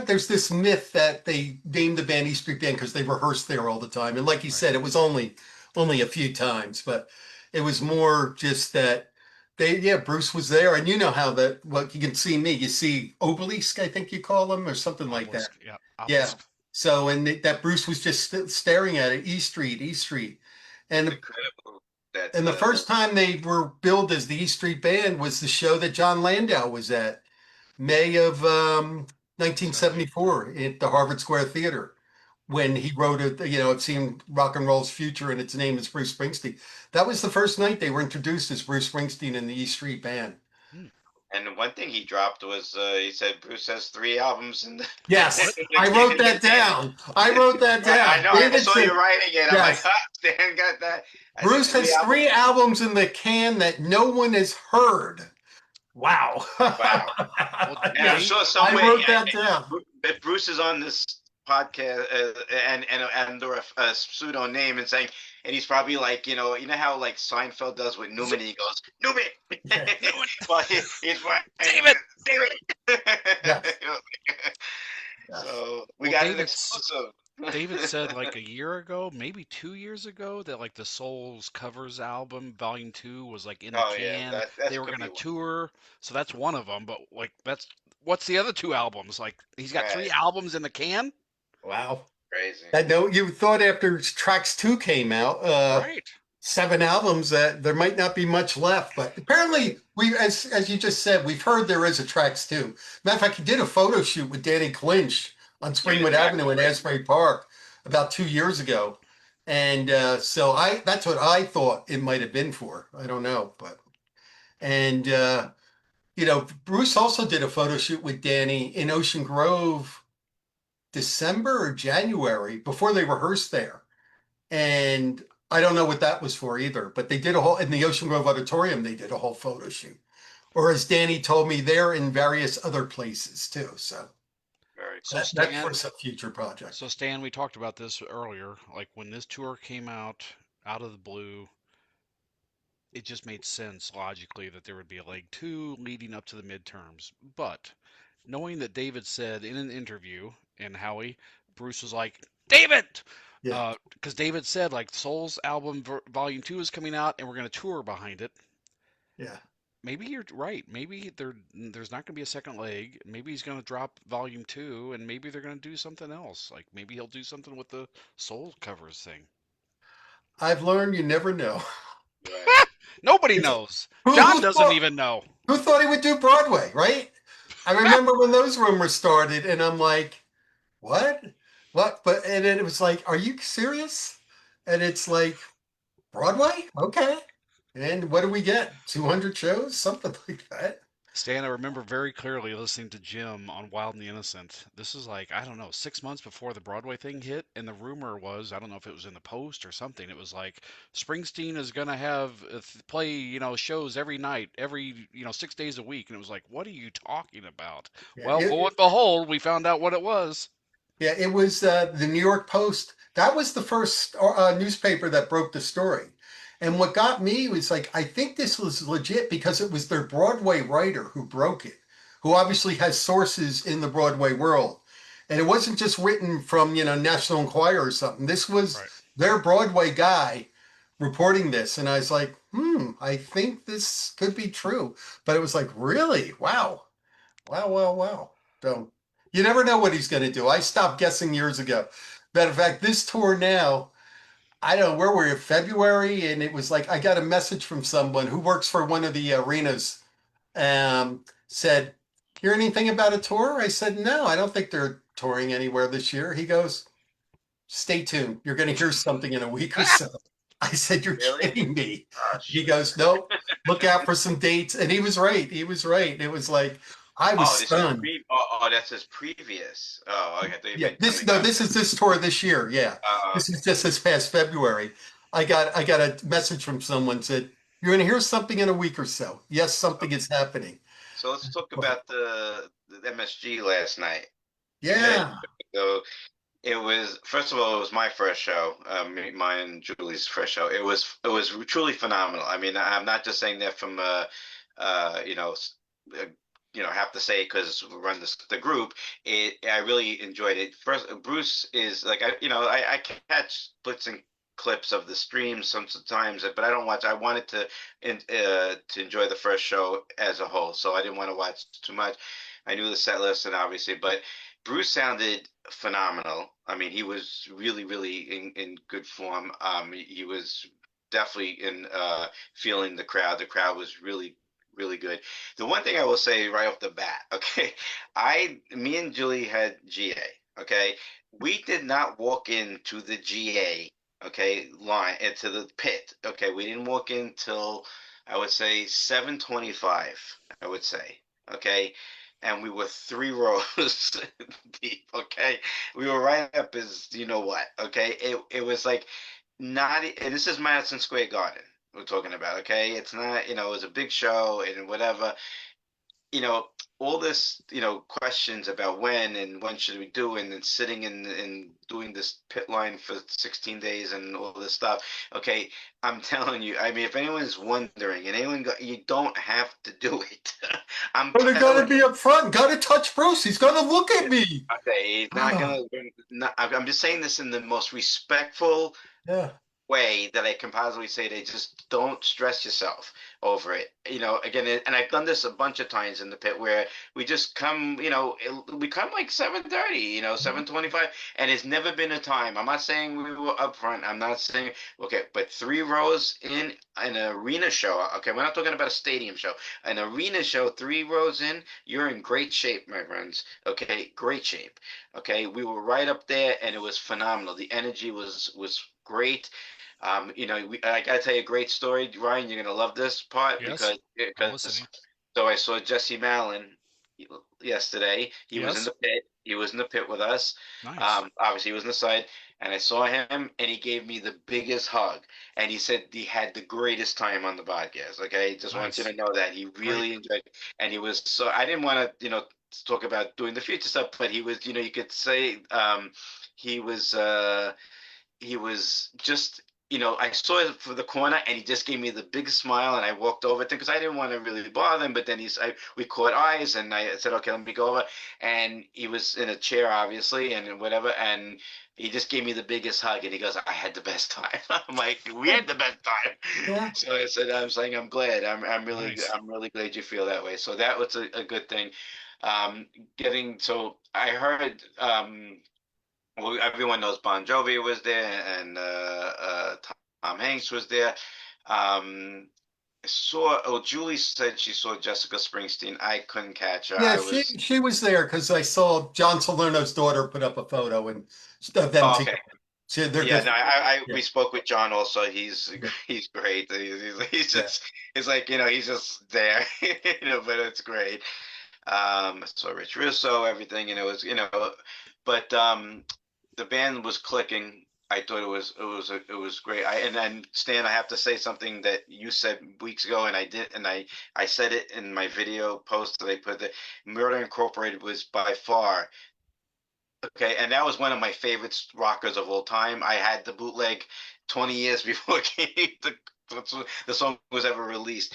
there's this myth that they named the band East Street Band because they rehearsed there all the time. And like you Right. said, it was only a few times, but it was more just that Bruce was there. And you know how that, well, you can see me, you see Obelisk, I think you call them, or something like that. Obelisk. Yeah, Yeah. obelisk. So, and that Bruce was just staring at it, East Street, East Street. It's And incredible that and the first time they were billed as the E Street Band was the show that John Landau was at, May of 70. 1974 at the Harvard Square Theater, when he wrote it. It seemed rock and roll's future, and its name is Bruce Springsteen. That was the first night they were introduced as Bruce Springsteen and the E Street Band. Hmm. And one thing he dropped was he said Bruce has 3 albums in the, Yes, What? I wrote that down. I wrote that I down. know. I David saw you said, writing it. I'm like, yes, Stan got that. I said Bruce three has albums. 3 albums in the can that no one has heard. Wow. Wow. Well, And I'm Yes, sure I somewhere wrote that down. if Bruce is on this podcast and under a pseudo name and saying, and he's probably like, how like Seinfeld does with Newman. He goes, Newman. Yeah. Well, he's right. David. David. Yes. Yes. So we Well, got an David's exclusive. David said like a year ago, maybe 2 years ago, that like the Souls covers album Volume 2 was like in the Oh yeah, can. that They were could be gonna one. tour, so that's one of them. But like that's what's the other 2 albums? Like he's got three Right. albums in the can, Wow. Crazy. I know you thought after Tracks 2 came out, right? 7 albums, that there might not be much left, but apparently as you just said, we've heard there is a Tracks 2. Matter of fact, he did a photo shoot with Danny Clinch on Springwood Avenue in Asbury Park about 2 years ago. And so that's what I thought it might have been for. I don't know, but and Bruce also did a photo shoot with Danny in Ocean Grove December or January before they rehearsed there. And I don't know what that was for either, but they did a whole, in the Ocean Grove Auditorium, they did a whole photo shoot. Or as Danny told me, they're in various other places too. So Very So cool. that's Stan, for a future project. so Stan, we talked about this earlier. Like when this tour came out of the blue, it just made sense logically that there would be a leg 2 leading up to the midterms. But knowing that David said in an interview, and Howie, Bruce was like, David! Yeah. Because David said, like, Soul's album Volume 2 is coming out and we're going to tour behind it. Yeah. Maybe you're right. Maybe there's not going to be a second leg. Maybe he's going to drop Volume 2 and maybe they're going to do something else. Like maybe he'll do something with the Soul covers thing. I've learned you never know. Right. Nobody knows. Who, John who doesn't thought, even know. who thought he would do Broadway, right? I remember when those rumors started and I'm like, what? What? But, and then it was like, are you serious? And it's like, Broadway? Okay. And what do we get? 200 shows? Something like that. Stan, I remember very clearly listening to Jim on Wild and the Innocent. This is like, I don't know, 6 months before the Broadway thing hit, and the rumor was, I don't know if it was in the Post or something, it was like, Springsteen is going to have play, shows every night, every, 6 days a week. And it was like, what are you talking about? Yeah, Well, lo and behold, we found out what it was. yeah, it was the New York Post. That was the first newspaper that broke the story. And what got me was like, I think this was legit because it was their Broadway writer who broke it, who obviously has sources in the Broadway world. And it wasn't just written from, National Enquirer or something. This was Right. their Broadway guy reporting this. And I was like, I think this could be true. But it was like, really? Wow. Wow, wow, wow. So you never know what he's going to do. I stopped guessing years ago. Matter of fact, this tour now, I don't know where we're in February, and it was like I got a message from someone who works for one of the arenas. Said, "Hear anything about a tour?" I said, "No, I don't think they're touring anywhere this year." He goes, "Stay tuned. You're going to hear something in a week or so." I said, "You're Really? kidding me." Oh, He shoot. goes, "Nope. Look out for some dates." And he was right. He was right. It was like I was Oh, this is stunned. that's his previous. Oh, okay. I thought you Yeah, meant this coming no, up. this is this tour this year. Yeah, Uh, this is just this past February. I got a message from someone said you're going to hear something in a week or so. Yes, something is happening. so let's talk But about the MSG last night. yeah, So it was, first of all, it was my first show, mine and Julie's first show. It was truly phenomenal. I mean, I'm not just saying that from you know, uh, have to say because we run the group. I really enjoyed it. First, Bruce is like I catch splits and clips of the streams sometimes, but I don't watch. I wanted to enjoy the first show as a whole, so I didn't want to watch too much. I knew the set list and obviously, but Bruce sounded phenomenal. I mean, he was really, really in good form. He was definitely in feeling the crowd. The crowd was really, really good. The one thing I will say right off the bat, okay, me and Julie had GA, okay. We did not walk into the GA, okay, line into the pit, okay. We didn't walk in till I would say 7:25, I would say, okay, and we were 3 rows deep, okay. We were right up as you know what, okay. It was like not, and this is Madison Square Garden we're talking about, okay? It's not, it was a big show and whatever, you know, all this, questions about when should we do, and then sitting in doing this pit line for 16 days and all this stuff. Okay, I'm telling you, I mean, if anyone's wondering, and you don't have to do it. I'm but I got to telling be up front. Got to touch Bruce. He's going to look at you. me. Okay, he's not Ah, gonna. I'm just saying this in the most respectful yeah. way that I can possibly say. They just don't stress yourself over it. Again, and I've done this a bunch of times in the pit where we just come, we come like 7:30, 7:25, and it's never been a time. I'm not saying we were up front. I'm not saying okay, but 3 rows in an arena show. Okay, we're not talking about a stadium show. An arena show, 3 rows in, you're in great shape, my friends. Okay, great shape. Okay, we were right up there, and it was phenomenal. The energy was great. I gotta tell you a great story, Ryan. You're gonna love this part Yes, I'm because listening. so I saw Jesse Malin yesterday. He was in Yes, the pit. He was in the pit with us. nice, Obviously, he was in the side, and I saw him, and he gave me the biggest hug, and he said he had the greatest time on the podcast. Okay, just want you nice, to know that he great. really enjoyed it, and he was so. I didn't want to, talk about doing the future stuff, but he was, you could say, he was. He was just, I saw it for the corner, and he just gave me the big smile, and I walked over to him because I didn't want to really bother him, but then we caught eyes, and I said, okay, let me go over, and he was in a chair, obviously, and whatever, and he just gave me the biggest hug, and he goes, I had the best time. I'm like, we had the best time. Yeah. So I said, I'm saying, I'm glad. Nice. I'm really glad you feel that way. So that was a good thing. So I heard, well, everyone knows Bon Jovi was there, and Tom Hanks was there. Julie said she saw Jessica Springsteen. I couldn't catch her. Yeah, I she was she was there because I saw John Salerno's daughter put up a photo and of them okay. together. They're Yeah, good. no, Yeah, we spoke with John also. He's yeah, he's great. He's yeah. just it's like he's just there, but it's great. So Rich Russo, everything, but the band was clicking. I thought it was great. And then Stan, I have to say something that you said weeks ago, and I did, and I said it in my video post that I put. That Murder Incorporated was by far okay, and that was one of my favorite rockers of all time. I had the bootleg 20 years before the song was ever released.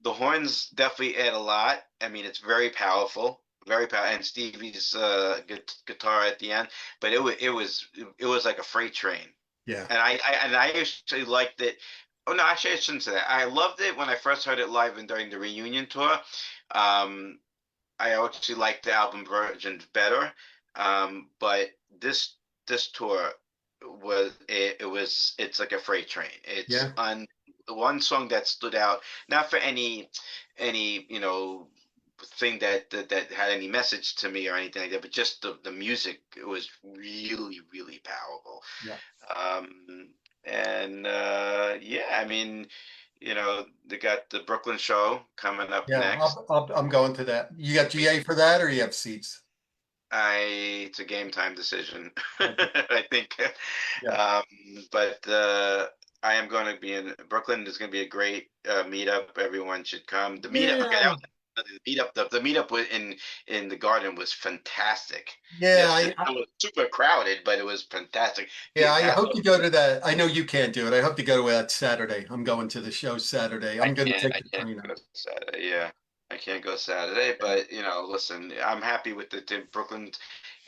The horns definitely add a lot. I mean, it's very powerful, and Stevie's guitar at the end. But it was like a freight train, Yeah. and I actually liked it. Oh no, actually I shouldn't say that. I loved it when I first heard it live and during the reunion tour. Um, I actually liked the album version better, but this this tour it's like a freight train. It's Yeah. on one song that stood out, not for any thing that had any message to me or anything like that, but just the music. It was really, really powerful. Yeah. And yeah, I mean, they got the Brooklyn show coming up Yeah. next. I'm going to that. You got GA for that, or you have seats? It's a game time decision. Okay. I think. Yeah. Um, but I am going to be in Brooklyn. There's going to be a great meetup. Everyone should come. The meetup, okay, Yeah. the meetup, the meetup in the garden was fantastic. Yeah. Yes, it was super crowded, but it was fantastic. Yeah, I Hats hope off. to go to that. I know you can't do it. I hope to go to that Saturday. I'm going to the show Saturday. I'm going to take I the can't train go out. Saturday. Yeah, I can't go Saturday, but listen, I'm happy with the Brooklyn.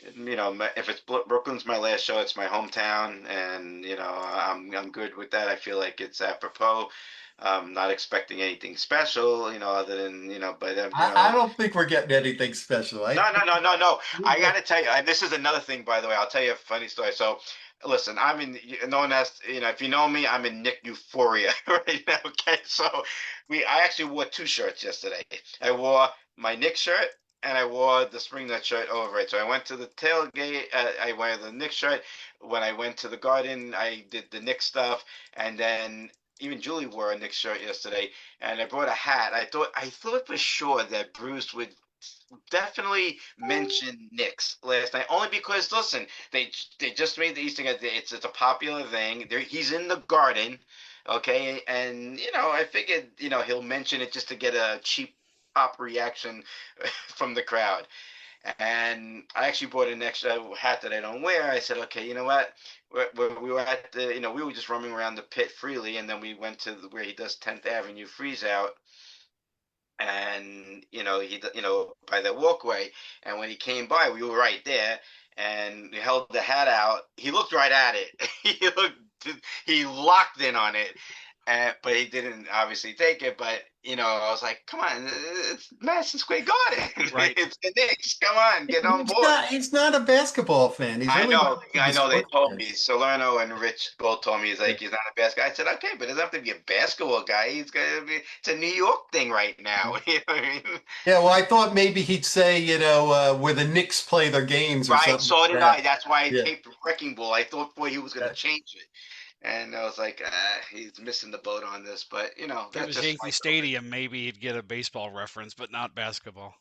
If it's Brooklyn's my last show, it's my hometown, and I'm good with that. I feel like it's apropos. Not expecting anything special, other than but I don't think we're getting anything special. I no, no, no, no, no. I got to tell you, and this is another thing, by the way. I'll tell you a funny story. So, listen, I'm in, known as, if you know me, I'm in Nick Euphoria right now. Okay. So, I actually wore two shirts yesterday. I wore my Nick shirt and I wore the Springnut shirt over it. So, I went to the tailgate. I wore the Nick shirt. When I went to the garden, I did the Nick stuff. And then, even Julie wore a Nick shirt yesterday, and I brought a hat. I thought for sure that Bruce would definitely mention Knicks last night, only because listen, they just made the Eastern. It's a popular thing. He's in the Garden, okay, and I figured he'll mention it just to get a cheap pop reaction from the crowd. And I actually bought an extra hat that I don't wear. I said, okay, you know what? We were at the, we were just roaming around the pit freely, and then we went to where he does 10th Avenue Freeze Out, and by the walkway, and when he came by we were right there, and he held the hat out. He looked right at it. He locked in on it, but he didn't obviously take it. But I was like, come on, it's Madison Square Garden. Right. It's the Knicks. Come on, get on board. He's not a basketball fan. He's I really know, not a They sports told fan. me, Salerno and Rich both told me he's not a basketball guy. I said, okay, but it doesn't have to be a basketball guy. He's gonna be. It's a New York thing right now. You know what I mean? Yeah, well, I thought maybe he'd say, where the Knicks play their games or Right. something So like did that. I. That's why I Yeah. taped Wrecking Ball. I thought, boy, he was gonna Yeah. change it, and I was like, he's missing the boat on this. But If it that's was just Yankee my Stadium, maybe he'd get a baseball reference, but not basketball.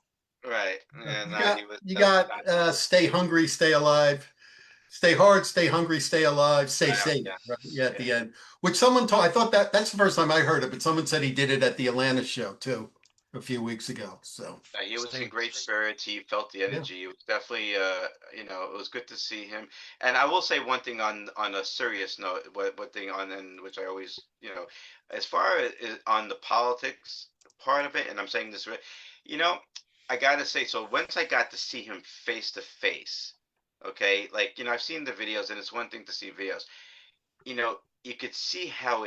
right. And You got he was. you got stay hungry, stay alive, stay hard, stay hungry, stay alive, stay I know. safe. Yeah. Right? Yeah, at Yeah. the end. Which someone told, I thought that's the first time I heard it, but someone said he did it at the Atlanta show too a few weeks ago. So He was in Stay. great spirits. He felt the yeah. energy. It was definitely, it was good to see him. And I will say one thing on a serious note, what thing on, and which I always, as far as on the politics part of it, and I'm saying this, you know, I gotta say, so once I got to see him face to face, okay, like, I've seen the videos, and it's one thing to see videos, you could see how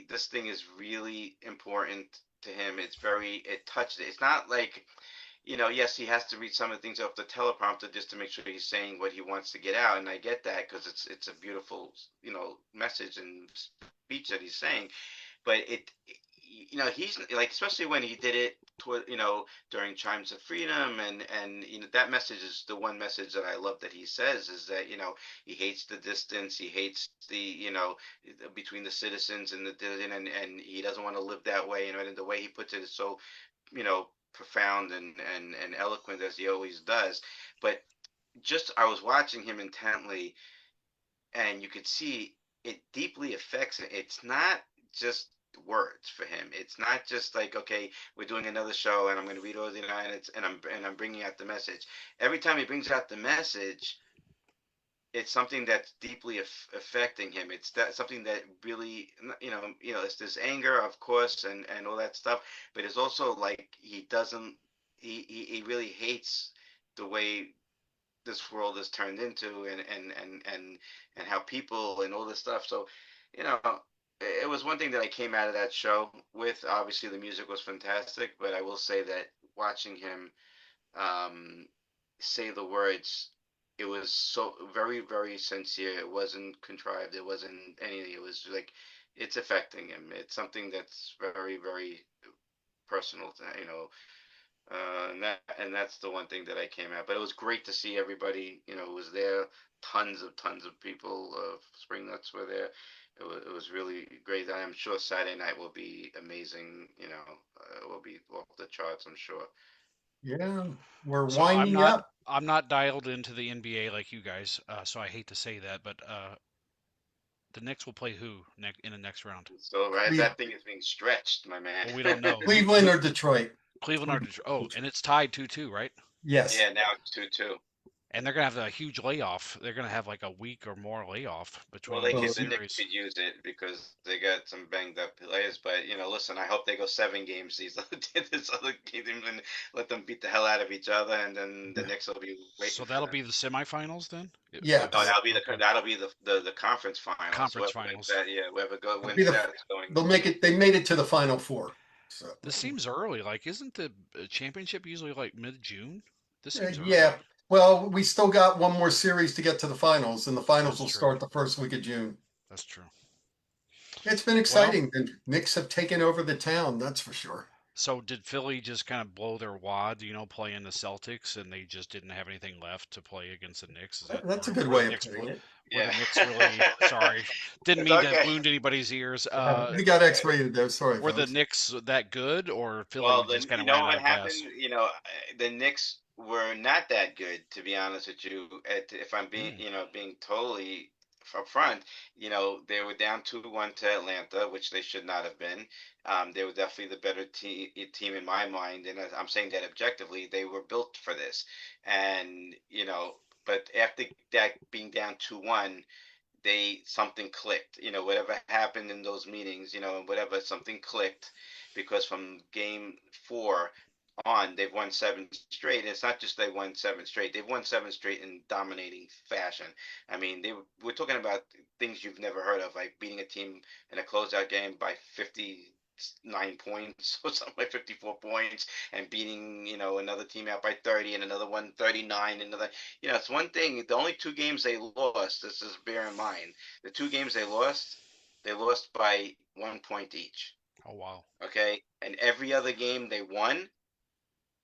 this thing is really important to him. It touched it. It's not like, yes, he has to read some of the things off the teleprompter just to make sure he's saying what he wants to get out. And I get that because it's a beautiful, message and speech that he's saying. But he's like, especially when he did it toward, during Chimes of Freedom, and that message is the one message that I love that he says is that, he hates the distance, he hates the, between the citizens and and he doesn't want to live that way, and the way he puts it is so, profound and eloquent as he always does. But just I was watching him intently, and you could see it deeply affects it. It's not just words for him. It's not just like, okay, we're doing another show and I'm going to read all the and I'm bringing out the message. Every time he brings out the message, it's something that's deeply affecting him. It's something that really, it's this anger, of course, and all that stuff. But it's also like he doesn't. He really hates the way this world is turned into, and how people and all this stuff. So, you know, it was one thing that I came out of that show with. Obviously, the music was fantastic, but I will say that watching him say the words it was so very, very sincere. It wasn't contrived. It wasn't anything. It was like it's affecting him. It's something that's very, very personal to, and that's the one thing that I came at. But it was great to see everybody, who was there. Tons of people of Spring Nuts were there. It was really great. I'm sure Saturday night will be amazing. Will be off the charts, I'm sure. Yeah, we're So I'm winding not up. I'm not dialed into the NBA like you guys, so I hate to say that, but the Knicks will play who in the next round? So as Cle- that thing is being stretched, my man. Well, we don't know Cleveland or Detroit? Cleveland or Detroit. Oh, and it's tied 2-2, right? Yes. Yeah, now it's 2-2. And they're gonna have a huge layoff. They're gonna have like a week or more layoff Well, between each the Knicks series. could use it because they got some banged up players. But listen, I hope they go 7 games this other games and let them beat the hell out of each other, and then the Knicks will be waiting So for that'll them. be the semifinals then? Yes. No, that'll be Okay. the conference finals. Conference Whoever wins finals. that, yeah, whoever It'll wins be the- that is going. They'll make it. They made it to the Final Four. So This seems early. Like, isn't the championship usually like mid-June? This seems yeah. early. Well, we still got one more series to get to the finals, and the finals That's will true. start the first week of June. That's true. It's been Well, exciting. The Knicks have taken over the town, that's for sure. so did Philly just kind of blow their wad, playing the Celtics, and they just didn't have anything left to play against the Knicks? Is that That's a good were the way of Knicks putting it. were Yeah. the Knicks really sorry? Didn't It's mean to okay. wound anybody's ears. We got X-rated there. Sorry, Were the folks. Knicks that good, or Philly Well, just then kind you of know ran out what of gas? happened. The Knicks were not that good, to be honest with you. If I'm being, being totally upfront, they were down 2-1 to Atlanta, which they should not have been. They were definitely the better team in my mind, and I'm saying that objectively. They were built for this, and but after that being down 2-1, something clicked. Whatever happened in those meetings, whatever something clicked, because from game 4 on, they've won 7 straight. And it's not just they won 7 straight; they've won 7 straight in dominating fashion. I mean, we're talking about things you've never heard of, like beating a team in a closeout game by 59 points or something, like 54 points, and beating another team out by 30, and another one 39, another. It's one thing. The only 2 games they lost. This is, bear in mind, the 2 games they lost by 1 point each. Oh wow. Okay, and every other game they won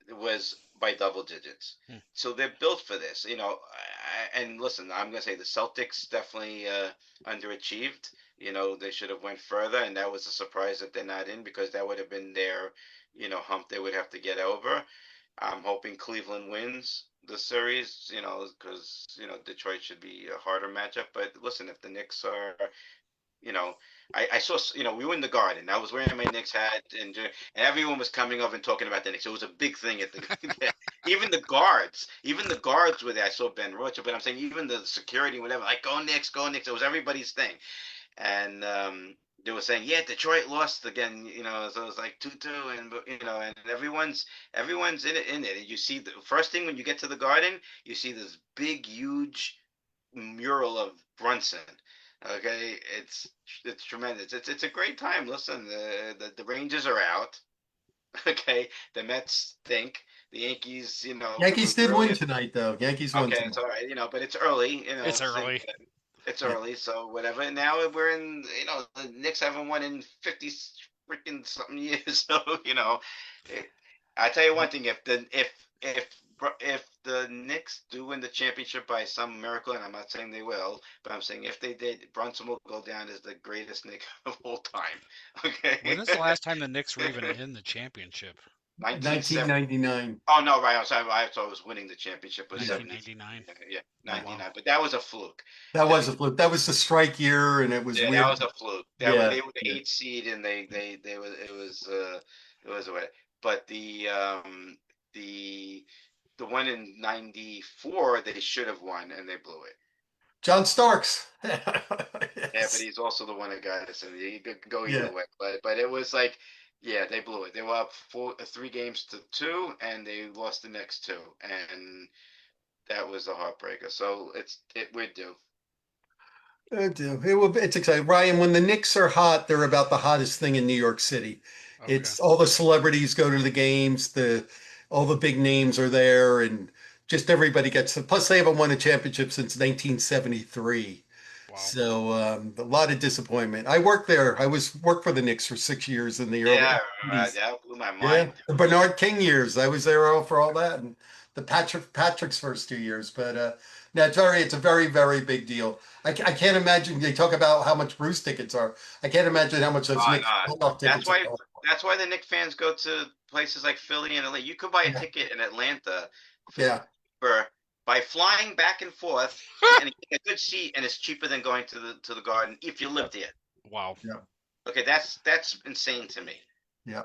was by double digits. So they're built for this, and listen, I'm gonna say the Celtics definitely underachieved. They should have went further, and that was a surprise that they're not in, because that would have been their, hump they would have to get over. I'm hoping Cleveland wins the series, because Detroit should be a harder matchup. But listen, if the Knicks are, you know, I saw, we were in the Garden. I was wearing my Knicks hat, and everyone was coming over and talking about the Knicks. It was a big thing at the even the guards were there. I saw Ben Rocha, but I'm saying even the security, whatever, like go Knicks, go Knicks. It was everybody's thing, and they were saying, yeah, Detroit lost again. So it was like 2-2, and and everyone's in it. You see the first thing when you get to the Garden, you see this big, huge mural of Brunson. Okay, it's tremendous. It's a great time. Listen, the Rangers are out. Okay, the Mets stink. The Yankees, Yankees did really. win tonight, though. Yankees won Okay, tonight. it's all right, but it's early. It's early. It's Yeah. early, so whatever. And now we're in. The Knicks haven't won in 50 freaking something years. So I tell you one thing: if the Knicks do win the championship by some miracle, and I'm not saying they will, but I'm saying if they did, Brunson will go down as the greatest Knick of all time. Okay. When is the last time the Knicks were even in the championship? 1999. Oh no, right. I thought I was winning the championship was 1999. Yeah, Oh, 99. wow. But that was a fluke. That was a fluke. That was the strike year, and it was Yeah, weird. that was a fluke. They were the Yeah. 8th seed, and it was a. But the one in 94 they should have won, and they blew it. John Starks. Yeah, but Yes. he's also the one that got us, and he could go Yeah. either way. But it was like, yeah, they blew it. They were up 3 games to 2, and they lost the next 2, and that was a heartbreaker. So we're due. It's exciting. Ryan, when the Knicks are hot, they're about the hottest thing in New York City. Okay. It's all the celebrities go to the games, all the big names are there, and just everybody gets. Plus, they haven't won a championship since 1973. Wow. So a lot of disappointment. I worked there. Worked for the Knicks for 6 years in the early Yeah, 80s. that blew my Yeah, mind. the Bernard King years. I was there all for all that, and the Patrick's first 2 years. But no, it's a very, very big deal. I can't imagine. They talk about how much Bruce tickets are. I can't imagine how much those Oh Knicks no, playoff that's tickets why are. that's why the Knicks fans go to places like Philly and LA. You could buy a Yeah, ticket in Atlanta for, yeah, for by flying back and forth and getting a good seat, and it's cheaper than going to the Garden if you lived here. Wow. yeah, Okay, that's insane to me. yeah.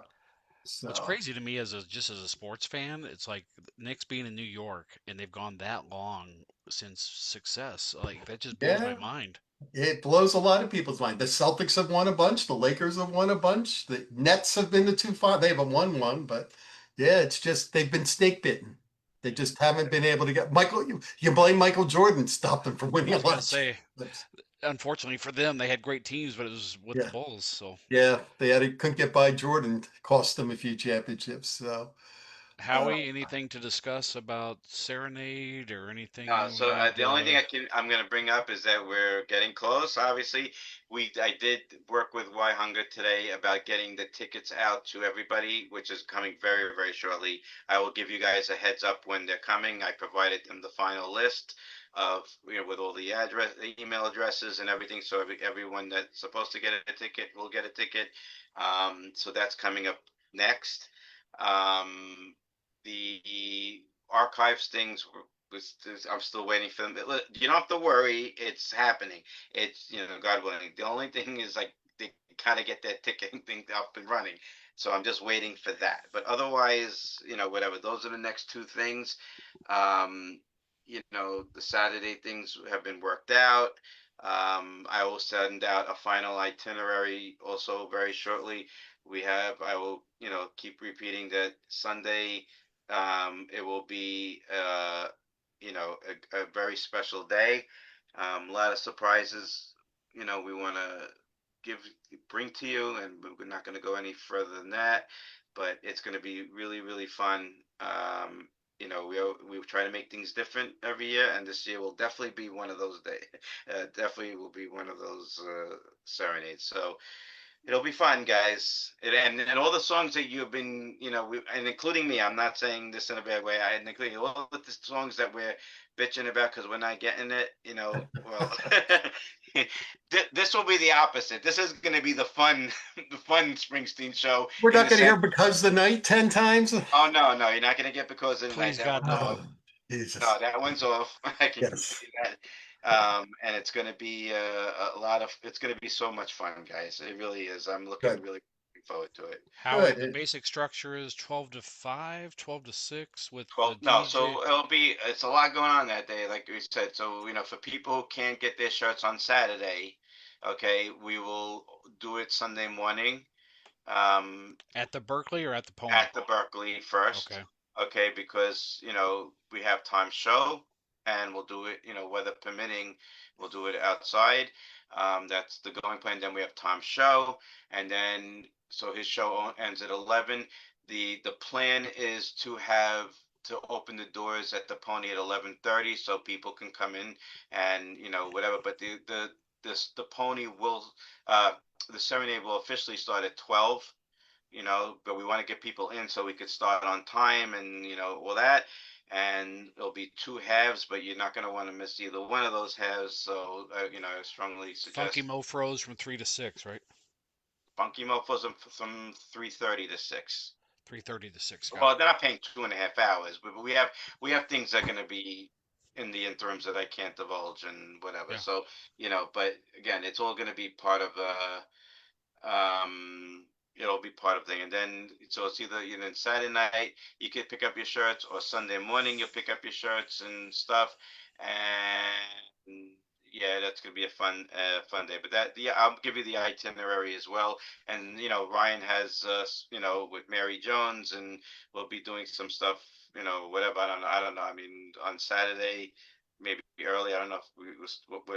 What's So crazy to me as a sports fan, it's like Knicks being in New York and they've gone that long since success. Like that just blows my yeah, mind. it blows a lot of people's mind. The Celtics have won a bunch. The Lakers have won a bunch. The Nets have been the two five. They haven't won one, but yeah, it's just they've been snake bitten. They Yeah. just haven't been able to get Michael. You blame Michael Jordan stopped them from winning I a was lot gonna of say, championships. unfortunately for them, they had great teams, but it was with the Yeah, Bulls. So, yeah, couldn't get by Jordan. Cost them a few championships. So uh, Howie, anything to discuss about Serenade or No, anything we so need the only thing to? I'm going to bring up is that we're getting close. Obviously, I did work with Y Hunger today about getting the tickets out to everybody, which is coming very, very shortly. I will give you guys a heads up when they're coming. I provided them the final list of, with all the the email addresses and everything, so everyone that's supposed to get a ticket will get a ticket. So that's coming up next. Um, the archives things I'm still waiting for them. You don't have to worry. It's happening. It's, God willing. The only thing is like they kind of get that ticketing thing up and running. So I'm just waiting for that. But otherwise, whatever. Those are the next two things. Um, the Saturday things have been worked out. I will send out a final itinerary also very shortly. I will, keep repeating that Sunday, it will be, a very special day. A lot of surprises, we want to give bring to you, and we're not going to go any further than that. But it's going to be really, really fun. We try to make things different every year, and this year will definitely be one of those days. Definitely will be one of those serenades. So it'll be fun, guys. And all the songs that you've been, and including me, I'm not saying this in a bad way. Including all the songs that we're bitching about because we're not getting it, well, this will be the opposite. This is going to be the fun, the fun Springsteen show we're in not the going to sense. hear "Because the Night" 10 times. Oh no, no, you're not going to get because of the night. Please, That God, one's no. off. Oh, No, Jesus. that one's off. I can Yes. guarantee that. And it's going to be a lot of. It's going to be so much fun, guys. It really is. I'm looking Good. really looking forward to it. Howie, the Good. basic structure is 12 to 5, 12 to 6 with the 12, no, DJ. so it's a lot going on that day, like we said. So, for people who can't get their shirts on Saturday, okay, we will do it Sunday morning. Um, At the Berkeley or at the Pony? at the Berkeley first, Okay. okay, because we have time show, and we'll do it, weather permitting, we'll do it outside. That's the going plan. Then we have time show, and then so his show ends at 11. The plan is to open the doors at the Pony at 11:30 so people can come in and whatever. But the Pony will uh the serenade will officially start at 12, but we want to get people in so we could start on time and all that. And it'll be two halves, but you're not going to want to miss either one of those halves. So I strongly Funky suggest Mofros from 3 to 6, right? Funky Mofos from 3:30 to 6. 3:30 to 6. Got Well, it. they're not paying 2.5 hours, but we have things that are going to be in the interims that I can't divulge and whatever. Yeah. So but again, it's all going to be part of um it'll be part of the thing. And then so it's either Saturday night you could pick up your shirts, or Sunday morning you'll pick up your shirts and stuff. And yeah, that's gonna be a fun day. But yeah, I'll give you the itinerary as well. And Ryan has with Mary Jones, and we'll be doing some stuff, whatever. I don't know, I mean, on Saturday maybe early. I don't know if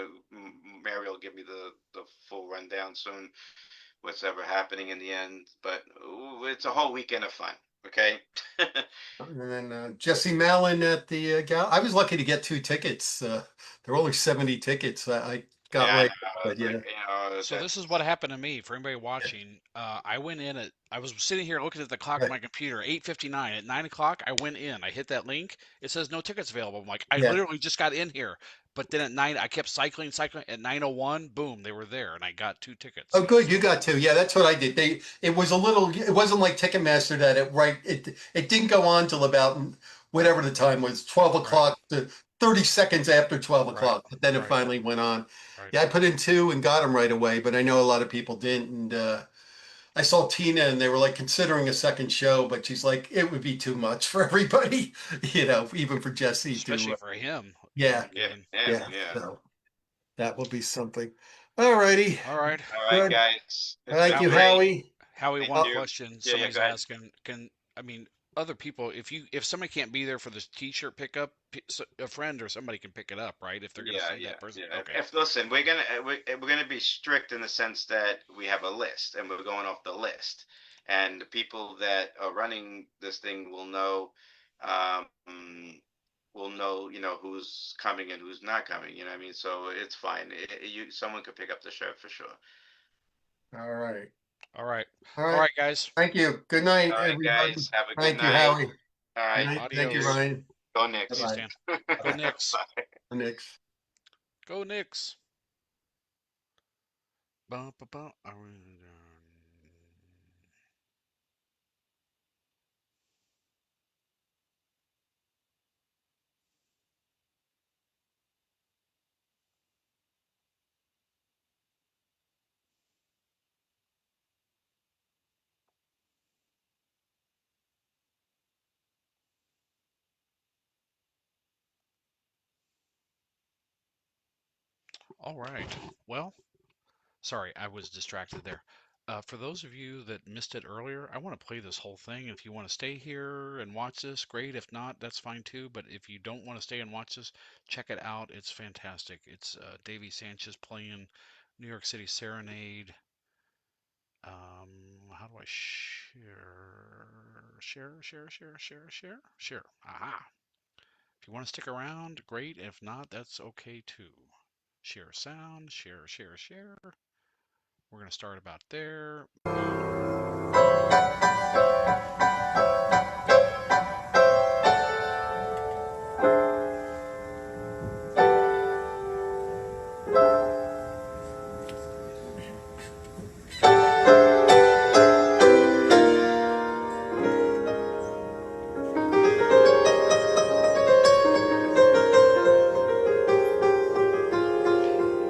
Mary will give me the full rundown soon, what's ever happening in the end. But ooh, it's a whole weekend of fun. Okay. And then Jesse Malin at the gal. I was lucky to get 2 tickets. There were only 70 tickets. I got Yeah, I right, know. but yeah. Like, you know, So this is what happened to me. For anybody watching, I went in at. I was sitting here looking at the clock on Right. my computer, 8:59. At 9 o'clock, I went in. I hit that link. It says no tickets available. I'm like, I Yeah. literally just got in here. But then at 9, I kept cycling. At 9:01, boom, they were there, and I got 2 tickets. Oh, good. You So got 2. Yeah, that's what I did. It was a little, it wasn't like Ticketmaster that it didn't go on till about whatever the time was, 12 right, o'clock to 30 seconds after 12 right, o'clock. But then it right, finally went on. right. Yeah, I put in 2 and got them right away, but I know a lot of people didn't. And I saw Tina and they were like considering a second show, but she's like, it would be too much for everybody, even for Jesse Especially to, for him. yeah, I yeah, mean, yeah, yeah. yeah. So that will be something. All righty. all right. All right, Good. guys. It's Thank been you, great. Howie. Howie, Thank one you. question. Yeah, Somebody's go ahead. asking, I mean, other people, if somebody can't be there for this T-shirt pickup, a friend or somebody can pick it up, right? If they're gonna Yeah, see yeah, that person. yeah. Okay. If listen, we're gonna be strict in the sense that we have a list and we're going off the list, and the people that are running this thing um, who's coming and who's not coming. You know what I mean? So it's fine. Someone could pick up the shirt for sure. All right. All right. All All right. right, guys. Thank you. Good night, All right, everybody. guys. Have a good Thank you, night. Howie. All Good right. night. Thank you, Adios. Ryan. Go See you, Knicks. Bye-bye. Stan. Go Knicks. Bye. Next. Go Knicks. Bum, bum, bum. All right. Well, sorry, I was distracted there. For those of you that missed it earlier, I want to play this whole thing. If you want to stay here and watch this, great. If not, that's fine too. But if you don't want to stay and watch this, check it out. It's fantastic. It's Davey Sanchez playing New York City Serenade. How do I share? Share. Aha. If you want to stick around, great. If not, that's okay too. Share sound, share. We're going to start about there.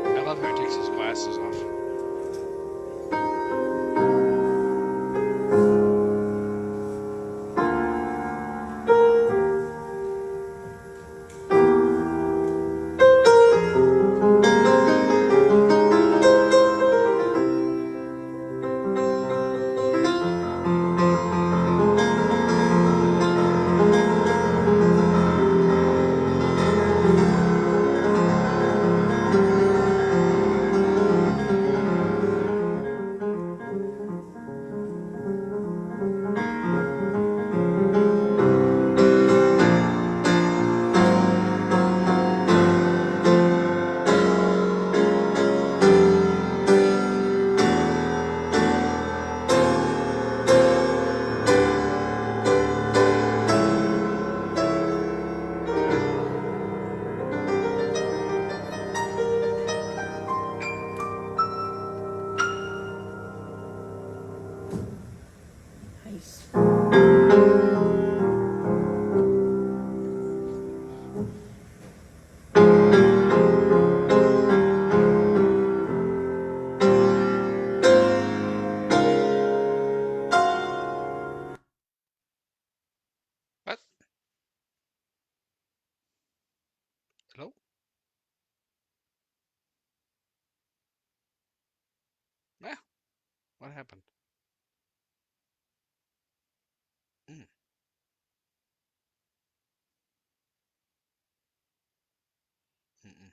I love how he takes his glasses off. Nice. What? Hello? Yeah. What happened? Mm, mm-mm.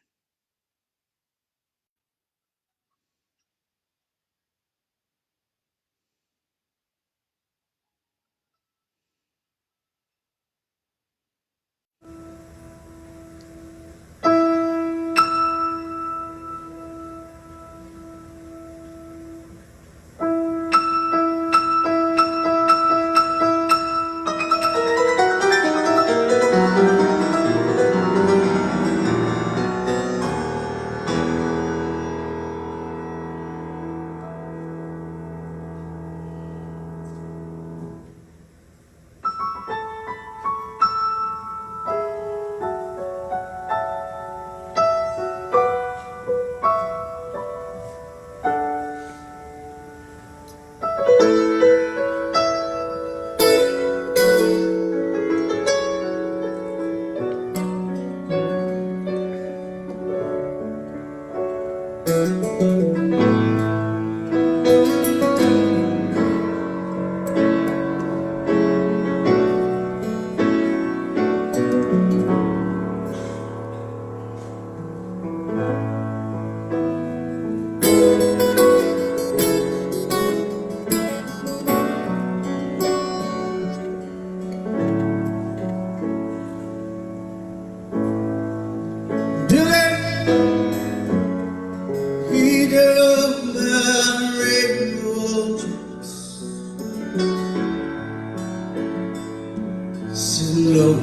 sitting low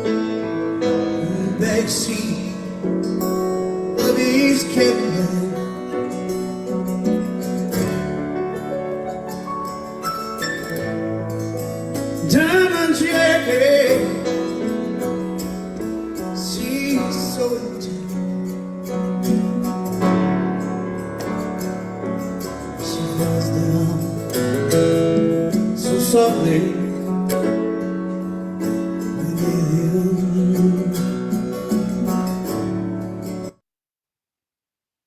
in the backseat of his Cadillac. Diamond jacket, she's so empty. She falls down so softly.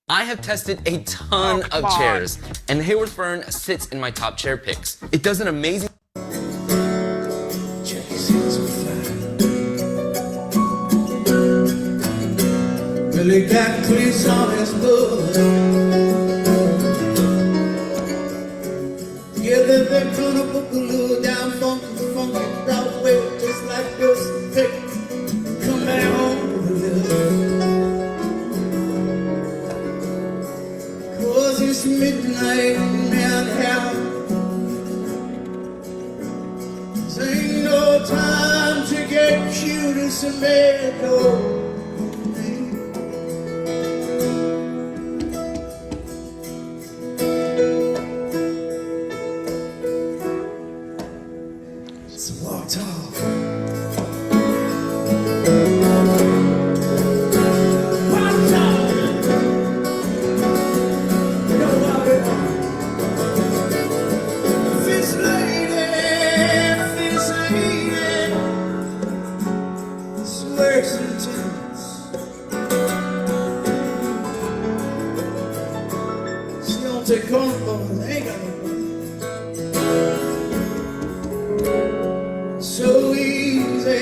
I have tested a ton of chairs, and the Hayworth Fern sits in my top chair picks. It does an amazing... Check his hands on fire. Really got cleats on his butt. Yeah, they're gonna book a little down funky Broadway, just like this. Hey, come back home a little. It's midnight man hell. There ain't no time to get cute as a man, no. So walk tall. Take cornballs, ain't got no so easy.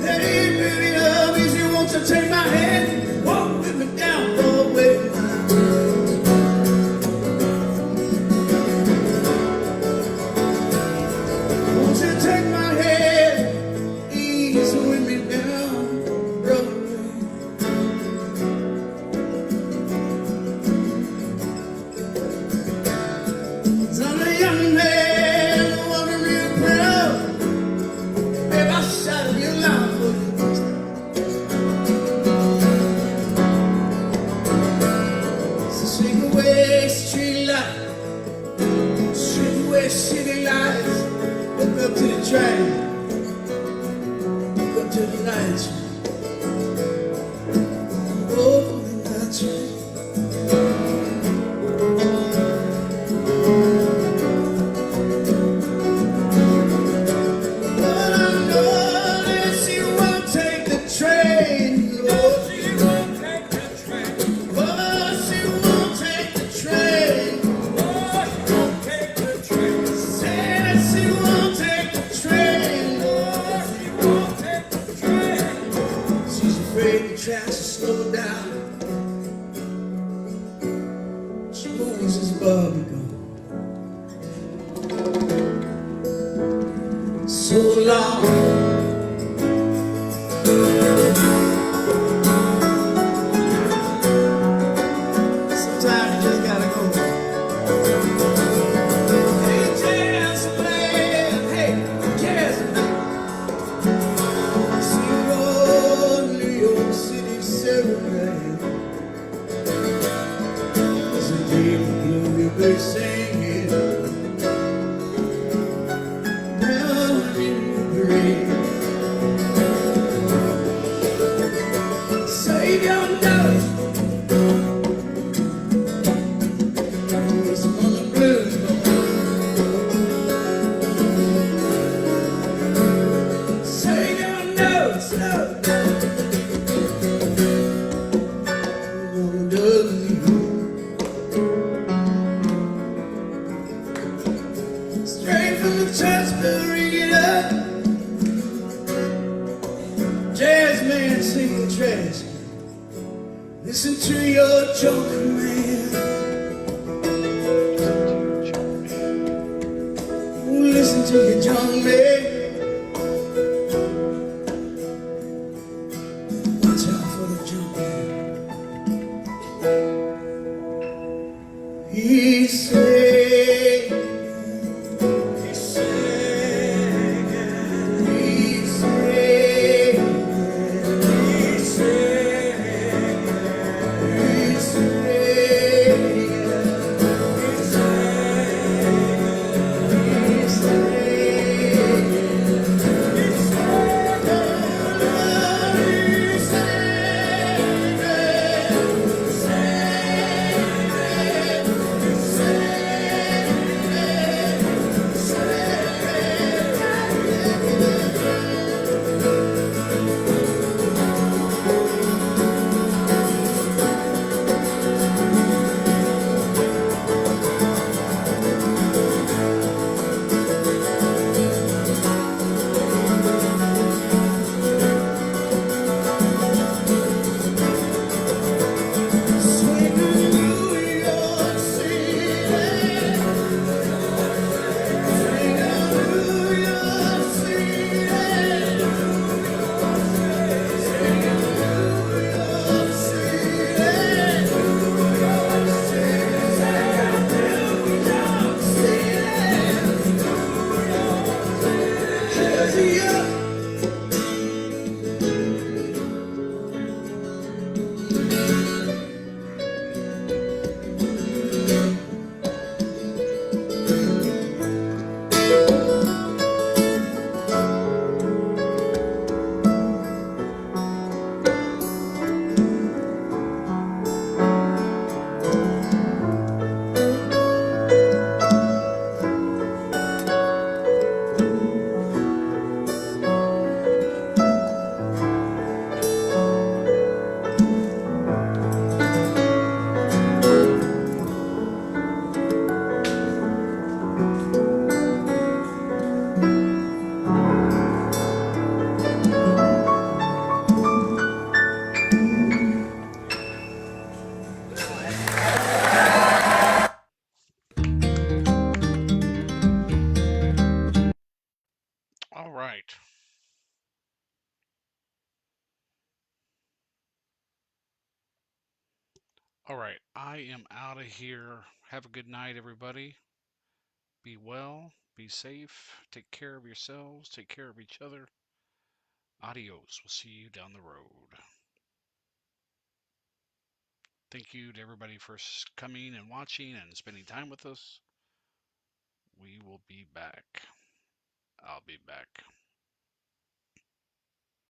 Hey, baby, love, easy, won't you take my hand, walk with me down Broadway. Won't you take my hand, easy with me down Broadway. Train, go to the night train, oh, the night train. But I know that she won't take the train, oh, she won't take the train, oh, she won't take the train, oh, she won't take the train, said she won't take the train, oh, she won't take the train. She's afraid the tracks will slow down. She moves as Bobby goes. So long. Sometimes you just gotta go. Hey, jazz man, hey, jazz man. See old New York City serenade. There's a deep blue they singing down in the green. Save your notes. It's on the blues. Save your notes. Straight from the church, bring it up. Jazz man singing trash. Listen to your joker man. Listen to your young man. Watch out for the junk man. He said right. All right. I am out of here. Have a good night, everybody. Be well. Be safe. Take care of yourselves. Take care of each other. Adios. We'll see you down the road. Thank you to everybody for coming and watching and spending time with us. We will be back. I'll be back.